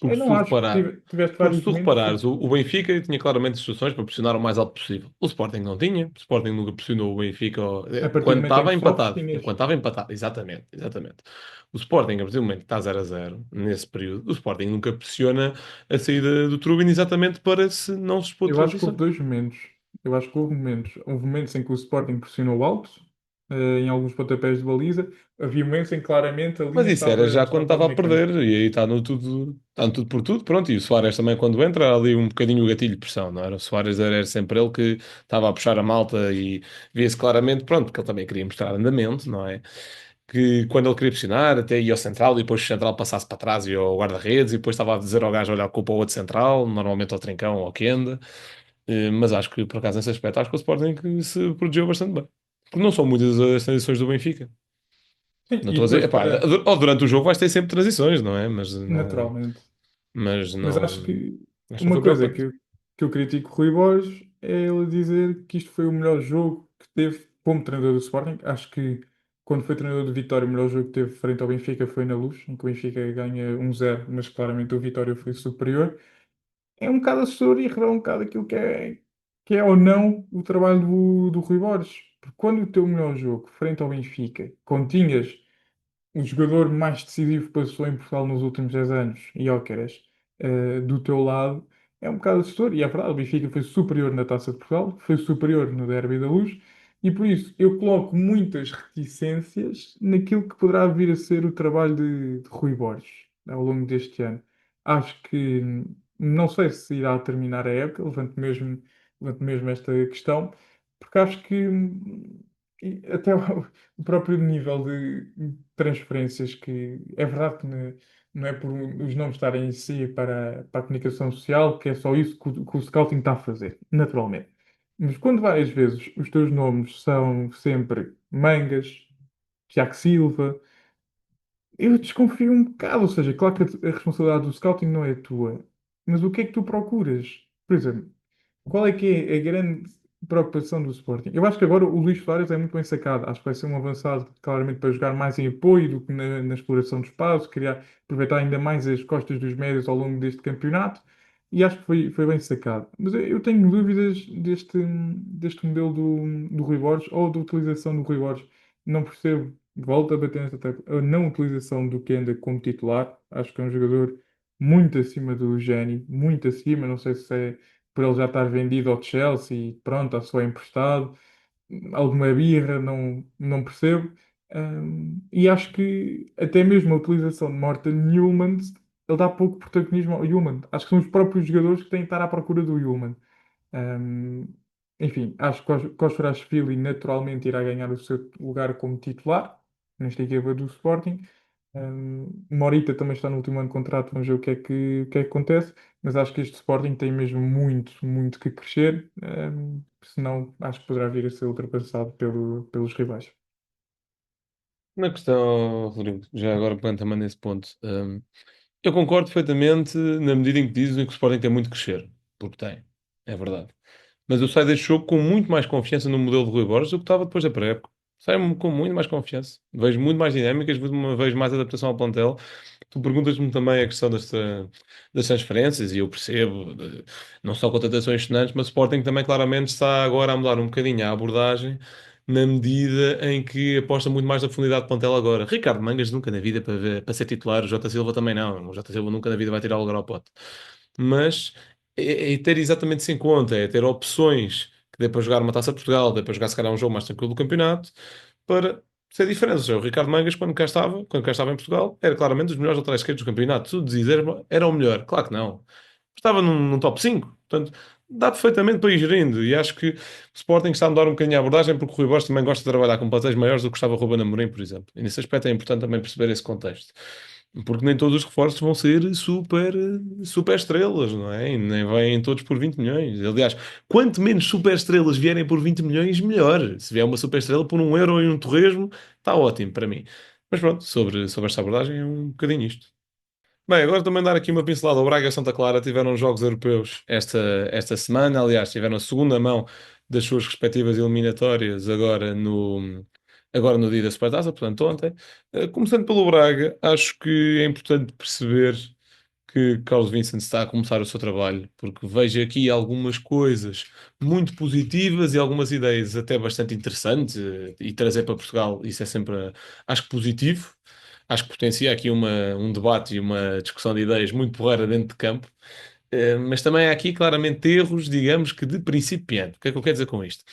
eu Porque se não tu acho, porque reparar, tiveste porque se vários tu momentos reparares, o Benfica tinha claramente instruções para pressionar o mais alto possível. O Sporting não tinha. O Sporting nunca pressionou o Benfica a partir do quando momento em estava que sofres, empatado. tinhas. Enquanto estava empatado, exatamente, exatamente. O Sporting, a partir do momento que está 0-0, nesse período, o Sporting nunca pressiona a saída do Trubin exatamente para se não se expor Eu acho que houve transições. dois momentos. Eu acho que houve momentos. Houve momentos em que o Sporting pressionou alto, em alguns pontapés de baliza. Havia momentos em que claramente a Mas linha isso era estava, já quando estava quase estava no a meio campo. perder, e aí está no tudo por tudo, pronto. E o Soares também, quando entra, há ali um bocadinho o gatilho de pressão, não era? O Soares era sempre ele que estava a puxar a malta e via-se claramente, pronto, que ele também queria mostrar andamento, não é? Que quando ele queria pressionar, até ia ao central e depois o central passasse para trás e ao guarda-redes, e depois estava a dizer ao gajo olhar com o outro central, normalmente ao Trincão ou ao Kenda. Mas acho que, por acaso, nesse aspecto, acho que o Sporting que se protegeu bastante bem. Porque não são muitas as transições do Benfica. Sim, Não e estou a dizer, depois epá, durante o jogo vais ter sempre transições, não é? naturalmente. Mas Mas acho não, que acho que não uma foi coisa preocupante. que eu critico o Rui Borges é ele dizer que isto foi o melhor jogo que teve como treinador do Sporting. Acho que quando foi treinador do Vitória, o melhor jogo que teve frente ao Benfica foi na Luz, em que o Benfica ganha 1-0, mas claramente o Vitória foi superior. É um bocado assustador e revela um bocado aquilo que é ou não o trabalho do Rui Borges. Porque quando o teu melhor jogo, frente ao Benfica, continhas o jogador mais decisivo que passou em Portugal nos últimos 10 anos, Gyökeres, do teu lado, é um bocado assustador. E é verdade, o Benfica foi superior na Taça de Portugal, foi superior no Derby da Luz, e por isso eu coloco muitas reticências naquilo que poderá vir a ser o trabalho de Rui Borges ao longo deste ano. Acho que não sei se irá terminar a época, levanto mesmo esta questão, porque acho que e até o próprio nível de transferências, que é verdade que não é por os nomes estarem em si para a comunicação social, que é só isso que o scouting está a fazer, naturalmente. Mas quando várias vezes os teus nomes são sempre Mangas, Tiago Silva, eu desconfio um bocado. Ou seja, claro que a responsabilidade do scouting não é tua, mas o que é que tu procuras? Por exemplo, qual é que é a grande preocupação do Sporting? Eu acho que agora o Luís Soares é muito bem sacado. Acho que vai ser um avançado claramente para jogar mais em apoio do que na exploração do espaço, criar, aproveitar ainda mais as costas dos médios ao longo deste campeonato. E acho que foi bem sacado. Mas eu tenho dúvidas deste modelo do Rui Borges ou da utilização do Rui Borges. Não percebo, volto a bater nesta tecla, a não utilização do Kenda como titular. Acho que é um jogador muito acima do Geni, muito acima. Não sei se é por ele já estar vendido ao Chelsea e pronto, está só emprestado. Alguma birra, não percebo. E acho que até mesmo a utilização de Morten Newman, ele dá pouco protagonismo ao Newman. Acho que são os próprios jogadores que têm que estar à procura do Newman. Um, Enfim, acho que Kosciuszko naturalmente irá ganhar o seu lugar como titular nesta equipa do Sporting. Morita também está no último ano de contrato, vamos ver o que é que acontece, mas acho que este Sporting tem mesmo muito, muito que crescer, senão acho que poderá vir a ser ultrapassado pelos rivais. Na questão, Rodrigo, já agora pegando também nesse ponto, eu concordo perfeitamente na medida em que dizem que o Sporting tem muito que crescer, porque tem, é verdade. Mas eu saio deste jogo com muito mais confiança no modelo de Rui Borges do que estava depois da pré-época. Saio com muito mais confiança. Vejo muito mais dinâmicas, vejo mais adaptação ao plantel. Tu perguntas-me também a questão das transferências, e eu percebo, não só contratações sonantes, mas o Sporting também claramente está agora a mudar um bocadinho a abordagem, na medida em que aposta muito mais na profundidade de plantel agora. Ricardo Mangas nunca na vida para ser titular, o Jota Silva também não. O Jota Silva nunca na vida vai tirar o lugar ao pote. Mas é ter exatamente isso em conta, é ter opções que dê para jogar uma Taça de Portugal, dê para jogar se calhar um jogo mais tranquilo do campeonato, para ser diferente. Ou seja, o Ricardo Mangas, quando cá estava em Portugal, era claramente dos melhores laterais esquerdos do campeonato. Tu dizias, era o melhor. Claro que não. Estava num top 5. Portanto, dá perfeitamente para ir gerindo. E acho que o Sporting está a mudar um bocadinho a abordagem, porque o Rui Borges também gosta de trabalhar com plantéis maiores do que estava o Ruben Amorim, por exemplo. E nesse aspecto é importante também perceber esse contexto. Porque nem todos os reforços vão ser super estrelas, não é? E nem vêm todos por 20 milhões. Aliás, quanto menos super estrelas vierem por 20 milhões, melhor. Se vier uma super estrela por 1 euro e um torresmo, está ótimo para mim. Mas pronto, sobre esta abordagem é um bocadinho isto. Bem, agora também dar aqui uma pincelada. O Braga e o Santa Clara tiveram jogos europeus esta semana. Aliás, tiveram a segunda mão das suas respectivas eliminatórias agora no dia da Supertaça, portanto ontem. Começando pelo Braga, acho que é importante perceber que Carlos Vincent está a começar o seu trabalho, porque vejo aqui algumas coisas muito positivas e algumas ideias até bastante interessantes, e trazer para Portugal, isso é sempre, acho que positivo. Acho que potencia aqui um debate e uma discussão de ideias muito porreira dentro de campo. Mas também há aqui claramente erros, digamos que de principiante. O que é que eu quero dizer com isto?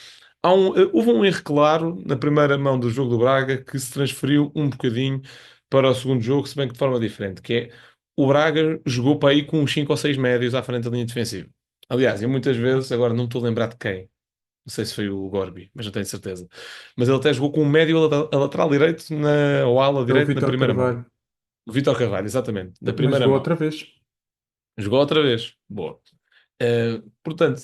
Houve um erro claro na primeira mão do jogo do Braga que se transferiu um bocadinho para o segundo jogo, se bem que de forma diferente, que é o Braga jogou para aí com uns 5 ou 6 médios à frente da linha defensiva. Aliás, eu muitas vezes, agora não me estou a lembrar de quem, não sei se foi o Gorbi, mas não tenho certeza. Mas ele até jogou com um médio a lateral direito ou ala É o direito na Vítor primeira mão. Carvalho, O Vítor Carvalho, exatamente, da mas primeira jogou mão. outra vez. Jogou outra vez. Boa. Portanto,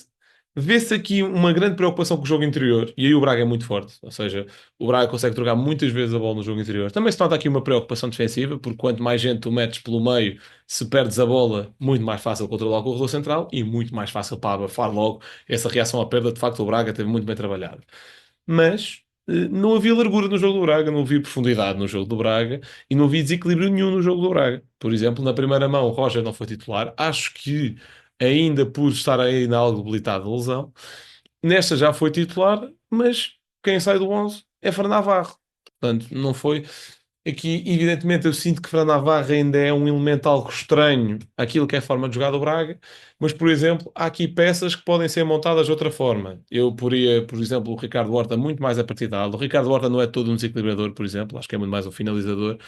vê-se aqui uma grande preocupação com o jogo interior, e aí o Braga é muito forte, ou seja, o Braga consegue trocar muitas vezes a bola no jogo interior. Também se nota aqui uma preocupação defensiva, porque quanto mais gente tu metes pelo meio, se perdes a bola, muito mais fácil controlar o corredor central e muito mais fácil para abafar logo essa reação à perda. De facto, o Braga teve muito bem trabalhado. Mas não havia largura no jogo do Braga, não havia profundidade no jogo do Braga e não havia desequilíbrio nenhum no jogo do Braga. Por exemplo, na primeira mão, o Roger não foi titular. Acho que ainda por estar ainda algo debilitado de lesão. Nesta já foi titular, mas quem sai do 11 é Fernando Navarro. Portanto, não foi. Aqui, evidentemente, eu sinto que Fran Navarro ainda é um elemento algo estranho àquilo que é a forma de jogar do Braga, mas, por exemplo, há aqui peças que podem ser montadas de outra forma. Eu poria, por exemplo, o Ricardo Horta muito mais a partir da ala. O Ricardo Horta não é todo um desequilibrador, por exemplo, acho que é muito mais um finalizador,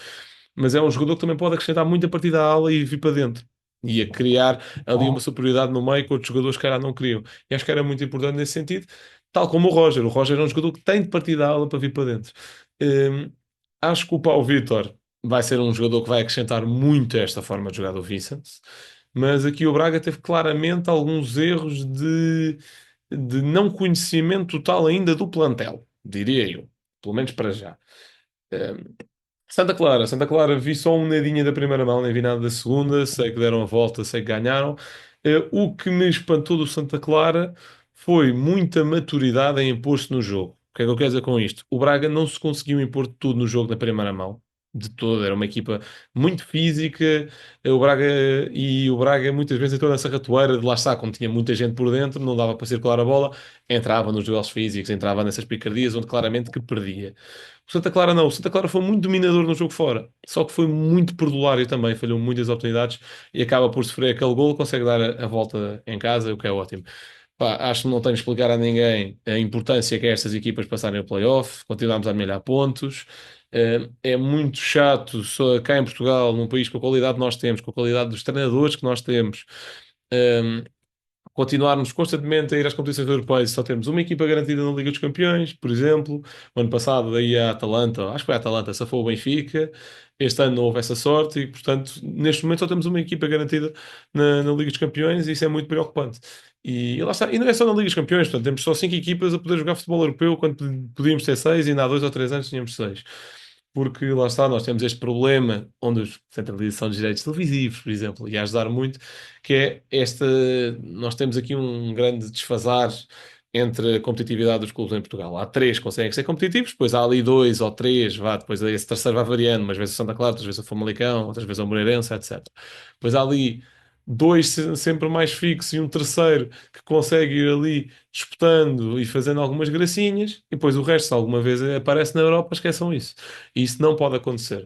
mas é um jogador que também pode acrescentar muito a partir da ala e vir para dentro. E a criar ali uma superioridade no meio que outros jogadores que calhar não queriam. E acho que era muito importante nesse sentido, tal como o Roger. O Roger é um jogador que tem de partir da ala para vir para dentro. Hum, Acho que o Paulo Vitor vai ser um jogador que vai acrescentar muito a esta forma de jogar do Vincent, mas aqui o Braga teve claramente alguns erros de não conhecimento total ainda do plantel, diria eu, pelo menos para já. Hum, Santa Clara vi só um nadinha da primeira mão, nem vi nada da segunda, sei que deram a volta, sei que ganharam. O que me espantou do Santa Clara foi muita maturidade em impor-se no jogo. O que é que eu quero dizer com isto? O Braga não se conseguiu impor tudo no jogo na primeira mão, de todo, era uma equipa muito física, o Braga muitas vezes entrou nessa ratoeira de lá está, como tinha muita gente por dentro, não dava para circular a bola, entrava nos duelos físicos, entrava nessas picardias onde claramente que perdia. O Santa Clara não. O Santa Clara foi muito dominador no jogo fora. Só que foi muito perdulário também. Falhou muitas oportunidades e acaba por sofrer aquele gol. Consegue dar a volta em casa, o que é ótimo. Pá, acho que não tenho de explicar a ninguém a importância que é estas equipas passarem o play-off. Continuamos a amelhar pontos. É muito chato, só cá em Portugal, num país com a qualidade que nós temos, com a qualidade dos treinadores que nós temos, eh, continuarmos constantemente a ir às competições europeias e só temos uma equipa garantida na Liga dos Campeões, por exemplo. O ano passado daí a Atalanta, acho que foi a Atalanta, safou o Benfica. Este ano não houve essa sorte e, portanto, neste momento só temos uma equipa garantida na Liga dos Campeões e isso é muito preocupante. E lá está. E não é só na Liga dos Campeões, portanto, temos só 5 equipas a poder jogar futebol europeu quando podíamos ter 6 e ainda há 2 ou 3 anos tínhamos 6 porque lá está, nós temos este problema onde a centralização de direitos televisivos, por exemplo, ia ajudar muito, que é esta, nós temos aqui um grande desfasar entre a competitividade dos clubes em Portugal. Há três que conseguem ser competitivos, depois há ali dois ou três, vá, depois esse terceiro vai variando, umas vezes o Santa Clara, outras vezes o Famalicão, outras vezes o Moreirense, etc. Depois há ali dois sempre mais fixos e um terceiro que consegue ir ali disputando e fazendo algumas gracinhas, e depois o resto, se alguma vez aparece na Europa, esqueçam isso. E isso não pode acontecer.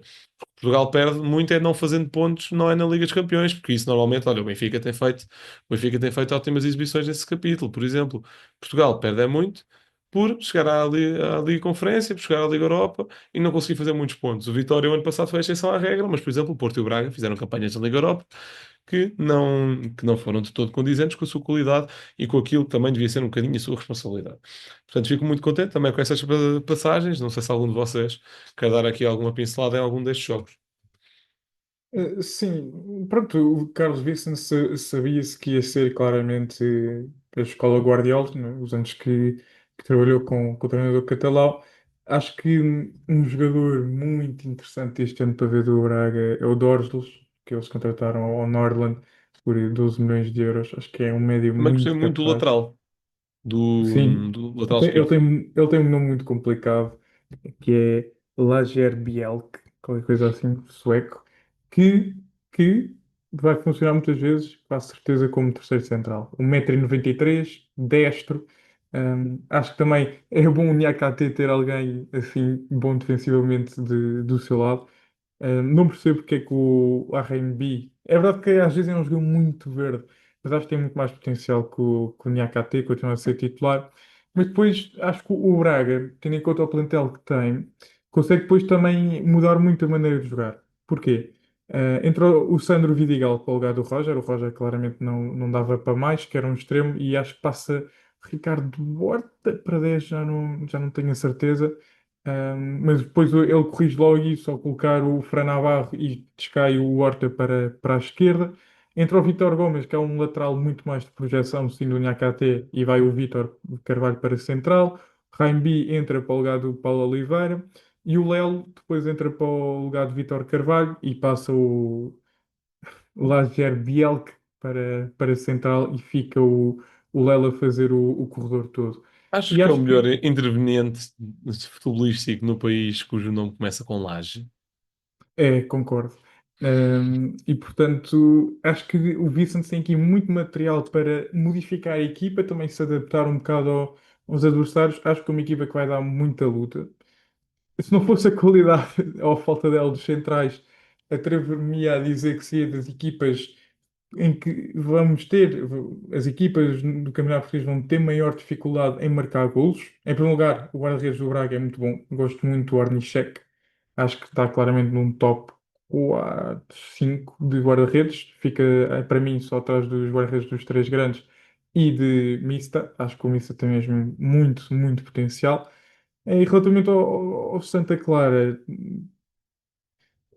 Portugal perde muito é não fazendo pontos, não é na Liga dos Campeões, porque isso normalmente, olha, o Benfica tem feito ótimas exibições nesse capítulo, por exemplo. Portugal perde é muito por chegar à Liga Conferência, por chegar à Liga Europa e não conseguir fazer muitos pontos. O Vitória, o ano passado, foi a exceção à regra, mas, por exemplo, o Porto e o Braga fizeram campanhas na Liga Europa que não foram de todo condizentes com a sua qualidade e com aquilo que também devia ser um bocadinho a sua responsabilidade. Portanto, fico muito contente também com essas passagens. Não sei se algum de vocês quer dar aqui alguma pincelada em algum destes jogos. Sim, pronto, o Carlos Vicente sabia-se que ia ser claramente a escola Guardiola, né, os anos que trabalhou com o treinador catalão. Acho que um jogador muito interessante este ano para ver do Braga é o Dorsales, que eles contrataram ao Norland por 12 milhões de euros. Acho que é um médio Também gostei muito muito do capaz. lateral, Sim, do lateral esquerdo. ele tem um nome muito complicado, que é Lagerbielke, qualquer coisa assim, sueco, que, que vai funcionar muitas vezes, com certeza, como terceiro central. 1,93 m, destro. Acho que também é bom o Niakate ter alguém assim bom defensivamente do seu lado. Não percebo porque é que o RMB. É verdade que às vezes é um jogo muito verde, mas acho que tem muito mais potencial que o Niakate, continua a ser titular. Mas depois acho que o Braga, tendo em conta o plantel que tem, consegue depois também mudar muito a maneira de jogar. Porquê? Entrou o Sandro Vidigal para o lugar do Roger. O Roger claramente não dava para mais, que era um extremo, e acho que passa Ricardo Horta para 10, já não tenho a certeza. Mas depois ele corrige logo isso ao colocar o Fran Navarro e descai o Horta para a esquerda. Entra o Vítor Gomes, que é um lateral muito mais de projeção, sim, do Niakate, e vai o Vítor Carvalho para central. Raimbi entra para o lugar do Paulo Oliveira. E o Lelo depois entra para o lugar de Vítor Carvalho e passa o Lazer Bielk para central e fica o Lelo a fazer o corredor todo. Acho E que é o acho melhor que interveniente futebolístico no país cujo nome começa com Laje. concordo. E portanto, acho que o Vicente tem aqui muito material para modificar a equipa, também se adaptar um bocado aos adversários. Acho que é uma equipa que vai dar muita luta. se não fosse a qualidade ou a falta dela dos centrais, atrever-me a dizer que seria das equipas em que vamos ter, as equipas do Campeonato Português vão ter maior dificuldade em marcar golos. Em primeiro lugar, o guarda-redes do Braga é muito bom, gosto muito do Ornichek, acho que está claramente num top 4, 5 de guarda-redes, fica para mim só atrás dos guarda-redes dos três grandes e de Mista, acho que o Mista tem mesmo muito, muito potencial. E relativamente ao Santa Clara,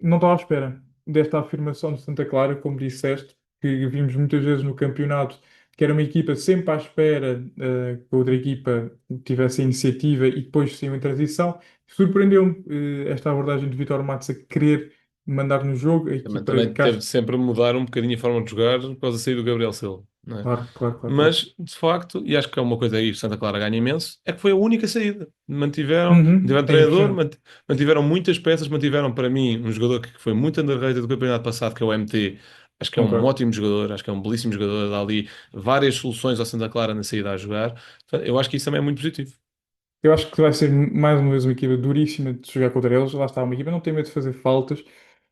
não estava à espera desta afirmação de Santa Clara, como disseste, que vimos muitas vezes no campeonato, que era uma equipa sempre à espera que a outra equipa tivesse a iniciativa e depois saiu em transição. Surpreendeu-me esta abordagem de Vitor Matos a querer mandar no jogo a Também, equipa também que teve acho... de sempre mudar um bocadinho a forma de jogar por causa da saída do Gabriel Silva, não é? Claro, claro, claro, claro. Mas, de facto, e acho que é uma coisa aí, Santa Clara ganha imenso, é que foi a única saída. Uhum, Mantiveram é treinador, impressionante. mantiveram muitas peças, mantiveram para mim um jogador que foi muito underrated do campeonato passado, que é o MT. Acho que é um Concordo. ótimo jogador, acho que é um belíssimo jogador. Dá ali várias soluções ao Santa Clara na saída a jogar. Portanto, eu acho que isso também é muito positivo. Eu acho que vai ser mais uma vez uma equipa duríssima de jogar contra eles. Lá está, uma equipa que não tem medo de fazer faltas.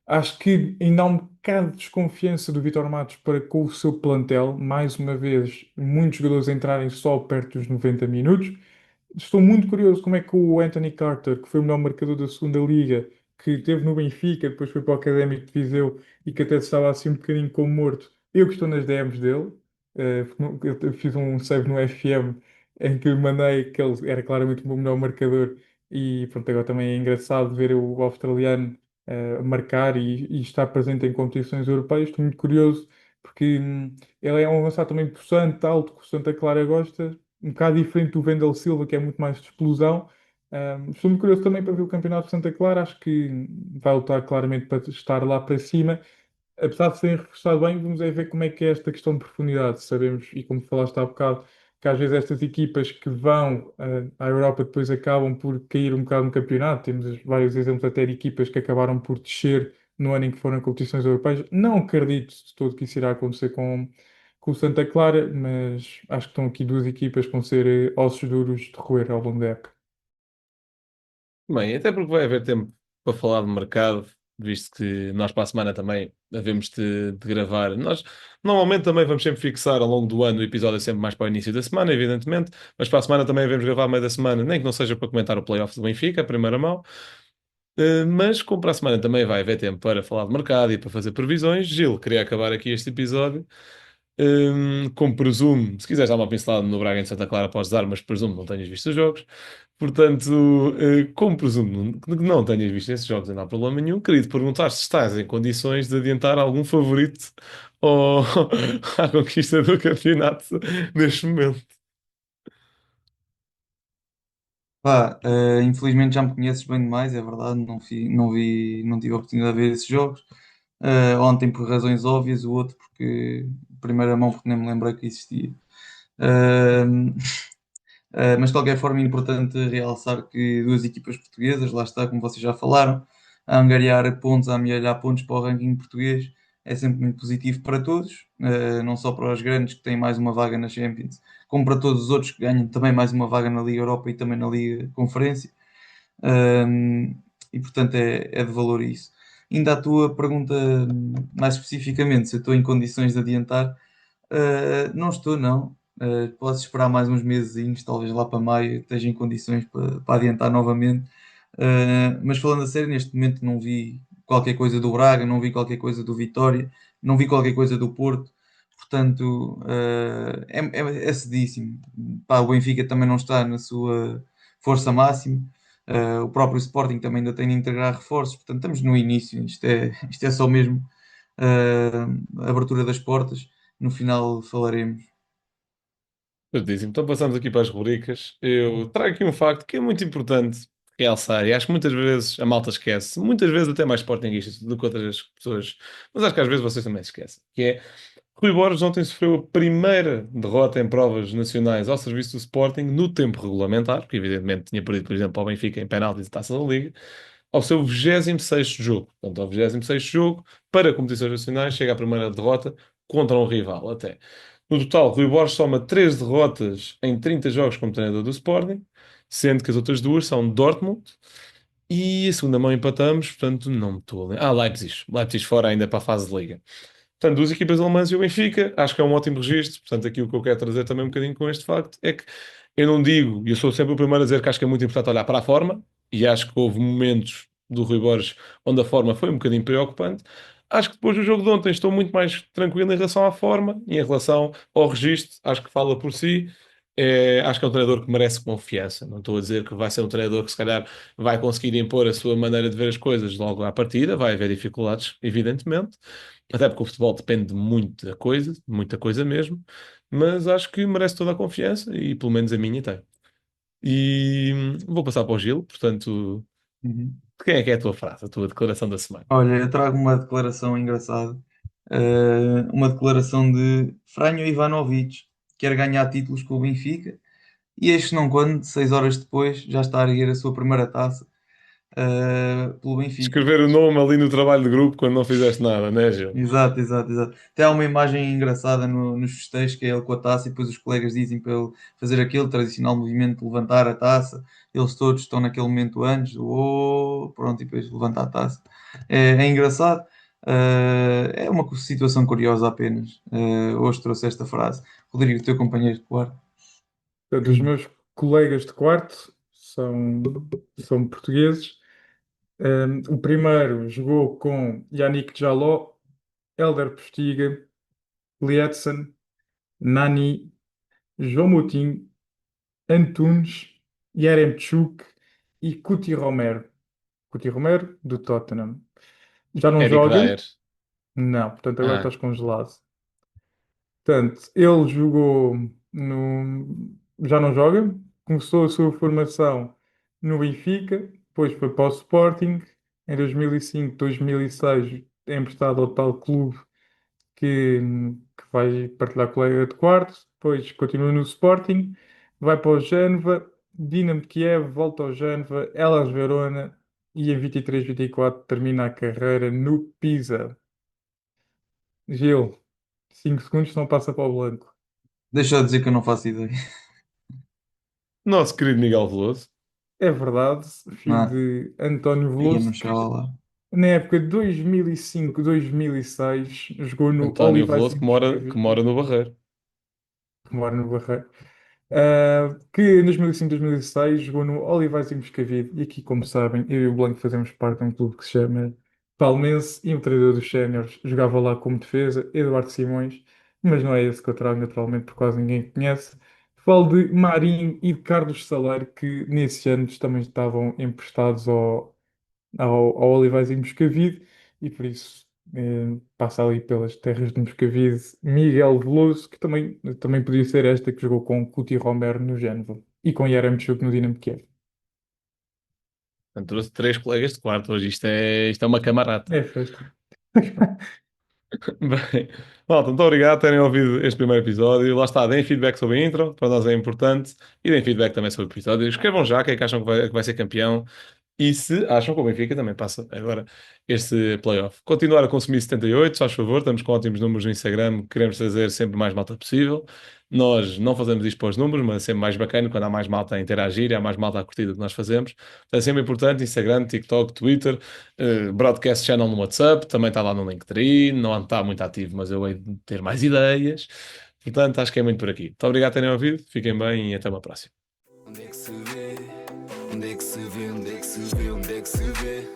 Acho que ainda há um bocado de desconfiança do Vitor Matos para com o seu plantel. Mais uma vez, muitos jogadores entrarem só perto dos 90 minutos. Estou muito curioso como é que o Anthony Carter, que foi o melhor marcador da segunda liga, que esteve no Benfica, depois foi para o Académico de Viseu e que até estava assim um bocadinho como morto. Eu que estou nas DMs dele, porque eu fiz um save no FM em que lhe mandei que ele era claramente o meu melhor marcador e pronto, agora também é engraçado ver o australiano marcar e estar presente em competições europeias. Estou muito curioso porque ele é um avançado também possante, alto, que o Santa Clara gosta, um bocado diferente do Wendel Silva, que é muito mais de explosão. Estou muito curioso também para ver o Campeonato de Santa Clara, acho que vai lutar claramente para estar lá para cima. Apesar de serem reforçado bem, vamos aí ver como é que é esta questão de profundidade. Sabemos, e como falaste há bocado, que às vezes estas equipas que vão à Europa depois acabam por cair um bocado no campeonato. Temos vários exemplos até de equipas que acabaram por descer no ano em que foram a competições europeias. Não acredito de todo que isso irá acontecer com o Santa Clara, mas acho que estão aqui duas equipas que vão ser ossos duros de roer ao longo da época. Bem, até porque vai haver tempo para falar de mercado, visto que nós para a semana também havemos de gravar. Nós normalmente também vamos sempre fixar ao longo do ano o episódio é sempre mais para o início da semana, evidentemente, mas para a semana também havemos gravar ao meio da semana, nem que não seja para comentar o playoff do Benfica, a primeira mão. Mas como para a semana também vai haver tempo para falar de mercado e para fazer previsões, Gil, queria acabar aqui este episódio. Como presumo, se quiseres dar uma pincelada no Braga em Santa Clara, podes dar, mas presumo que não tenhas visto os jogos. Portanto, como presumo que não tenhas visto esses jogos e não há problema nenhum, queria te perguntar se estás em condições de adiantar algum favorito ao, à conquista do campeonato neste momento. Pá, infelizmente já me conheces bem demais, é verdade, não tive a oportunidade de ver esses jogos. Ontem por razões óbvias, o outro porque, primeira mão, porque nem me lembrei que existia. Uh, mas de qualquer forma é importante realçar que duas equipas portuguesas, lá está, como vocês já falaram, a angariar pontos, a amealhar pontos para o ranking português é sempre muito positivo para todos, não só para os grandes que têm mais uma vaga na Champions, como para todos os outros que ganham também mais uma vaga na Liga Europa e também na Liga Conferência. E portanto é de valor isso. Ainda a tua pergunta mais especificamente, se eu estou em condições de adiantar, não estou, não. Posso esperar mais uns meses, talvez lá para maio esteja em condições para adiantar novamente. Mas falando a sério, neste momento não vi qualquer coisa do Braga, não vi qualquer coisa do Vitória, não vi qualquer coisa do Porto. Portanto, é cedíssimo. Pá, o Benfica também não está na sua força máxima. O próprio Sporting também ainda tem de integrar reforços. Portanto, estamos no início. Isto é só mesmo a abertura das portas. No final falaremos. Certíssimo. Então passamos aqui para as rubricas. Eu trago aqui um facto que é muito importante realçar, e acho que muitas vezes a malta esquece, muitas vezes até mais sportinguistas do que outras pessoas, mas acho que às vezes vocês também se esquecem, que é Rui Borges ontem sofreu a primeira derrota em provas nacionais ao serviço do Sporting no tempo regulamentar, porque evidentemente tinha perdido, por exemplo, ao Benfica em penaltis e Taça da Liga, ao seu 26º jogo. Portanto, ao 26º jogo, para competições nacionais, chega a primeira derrota contra um rival até. No total, Rui Borges soma 3 derrotas em 30 jogos como treinador do Sporting, sendo que as outras duas são Dortmund E a segunda mão empatamos, portanto não me estou a lembrar. Leipzig fora ainda para a fase de Liga. Portanto, duas equipas alemãs e o Benfica, acho que é um ótimo registro. Portanto, aqui o que eu quero trazer também um bocadinho com este facto é que eu não digo, e eu sou sempre o primeiro a dizer que acho que é muito importante olhar para a forma, e acho que houve momentos do Rui Borges onde a forma foi um bocadinho preocupante. Acho que depois do jogo de ontem estou muito mais tranquilo em relação à forma e em relação ao registro, acho que fala por si. Acho que é um treinador que merece confiança. Não estou a dizer que vai ser um treinador que se calhar vai conseguir impor a sua maneira de ver as coisas logo à partida, vai haver dificuldades, evidentemente, até porque o futebol depende de muita coisa mesmo, mas acho que merece toda a confiança e pelo menos a minha tem. E vou passar para o Gil, portanto, Uhum. de quem é que é a tua frase, a tua declaração da semana? Olha, eu trago uma declaração engraçada. Uma declaração de Franjo Ivanovic, que quer ganhar títulos com o Benfica, e eis que não quando, 6 horas depois, já está a erguer a sua primeira taça, pelo Benfica. Escrever o nome ali no trabalho de grupo quando não fizeste nada, né, Gil? Exato, exato, exato. Até há uma imagem engraçada nos festejos que é ele com a taça e depois os colegas dizem para ele fazer aquele tradicional movimento de levantar a taça. Eles todos estão naquele momento antes, pronto, e depois levanta a taça. É engraçado. É uma situação curiosa apenas. Hoje trouxe esta frase. Rodrigo, teu companheiro de quarto. Portanto, os meus colegas de quarto são portugueses. O primeiro jogou com Yannick Jaló, Hélder Postiga, Lietzen, Nani, João Moutinho, Antunes, Yaremchuk e Cuti Romero. Cuti Romero, do Tottenham. Já não Eric joga? Dyer. Não, portanto agora Ah, estás congelado. Portanto, ele jogou no. Já não joga, começou a sua formação no Benfica, depois foi para o Sporting, em 2005, 2006, é emprestado ao tal clube que, que vai partilhar colega de quarto, depois continua no Sporting, vai para o Génova, Dinamo de Kiev, volta ao Génova, Hellas Verona e em 23-24 termina a carreira no Pisa. Gil, 5 segundos não passa para o Blanco. Deixa eu dizer que eu não faço ideia. nosso querido Miguel Veloso, É verdade, filho Não, de António ia não Veloso, que chegava lá. na época de 2005-2006 jogou no António Olivais Veloso, de que mora no Barreiro. que mora no Barreiro, que em 2005-2006 jogou no Olivais e Moscavide. E aqui, como sabem, eu e o Blanco fazemos parte de um clube que se chama Palmense e o treinador dos séniores jogava lá como defesa, Eduardo Simões, mas não é esse que eu trago naturalmente, porque quase ninguém conhece. Falo de Marinho e de Carlos Saleiro, que nesse ano também estavam emprestados ao Olivais e Moscavide, e por isso passa ali pelas terras de Moscavide Miguel Veloso, que também podia ser esta que jogou com Cuti Romero no Génova e com Yaremchuk no Dinamo de Kiev. Portanto, trouxe três colegas de quarto hoje. Isto é uma camarata. É festa. Bem, malta, muito obrigado por terem ouvido este primeiro episódio. Lá está, deem feedback sobre a intro, para nós é importante. E deem feedback também sobre o episódio. Escrevam já quem é que acham que vai ser campeão. E se acham que o Benfica também passa agora este playoff. Continuar a consumir 78, se faz favor. Estamos com ótimos números no Instagram. Queremos trazer sempre mais malta possível. Nós não fazemos isto para os números, mas é sempre mais bacana quando há mais malta a interagir e há mais malta a curtir o que nós fazemos. Portanto, é sempre importante. Instagram, TikTok, Twitter, Broadcast Channel no WhatsApp. Também está lá no Linktree. Não está muito ativo, mas eu hei de ter mais ideias. Portanto, acho que é muito por aqui. Muito obrigado por terem ouvido. Fiquem bem e até uma próxima. Onde é que se vê? Onde é que se vê? Onde é que se vê? Onde é que se vê?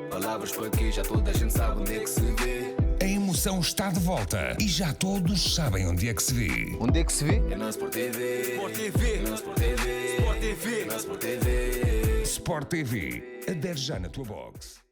Palavras para quê? Já toda a gente sabe onde é que se vê. A emoção está de volta e já todos sabem onde é que se vê. Onde é que se vê? É na Sport TV. Sport TV. É na Sport TV. Sport TV. É na Sport TV. Sport TV, adere já na tua box.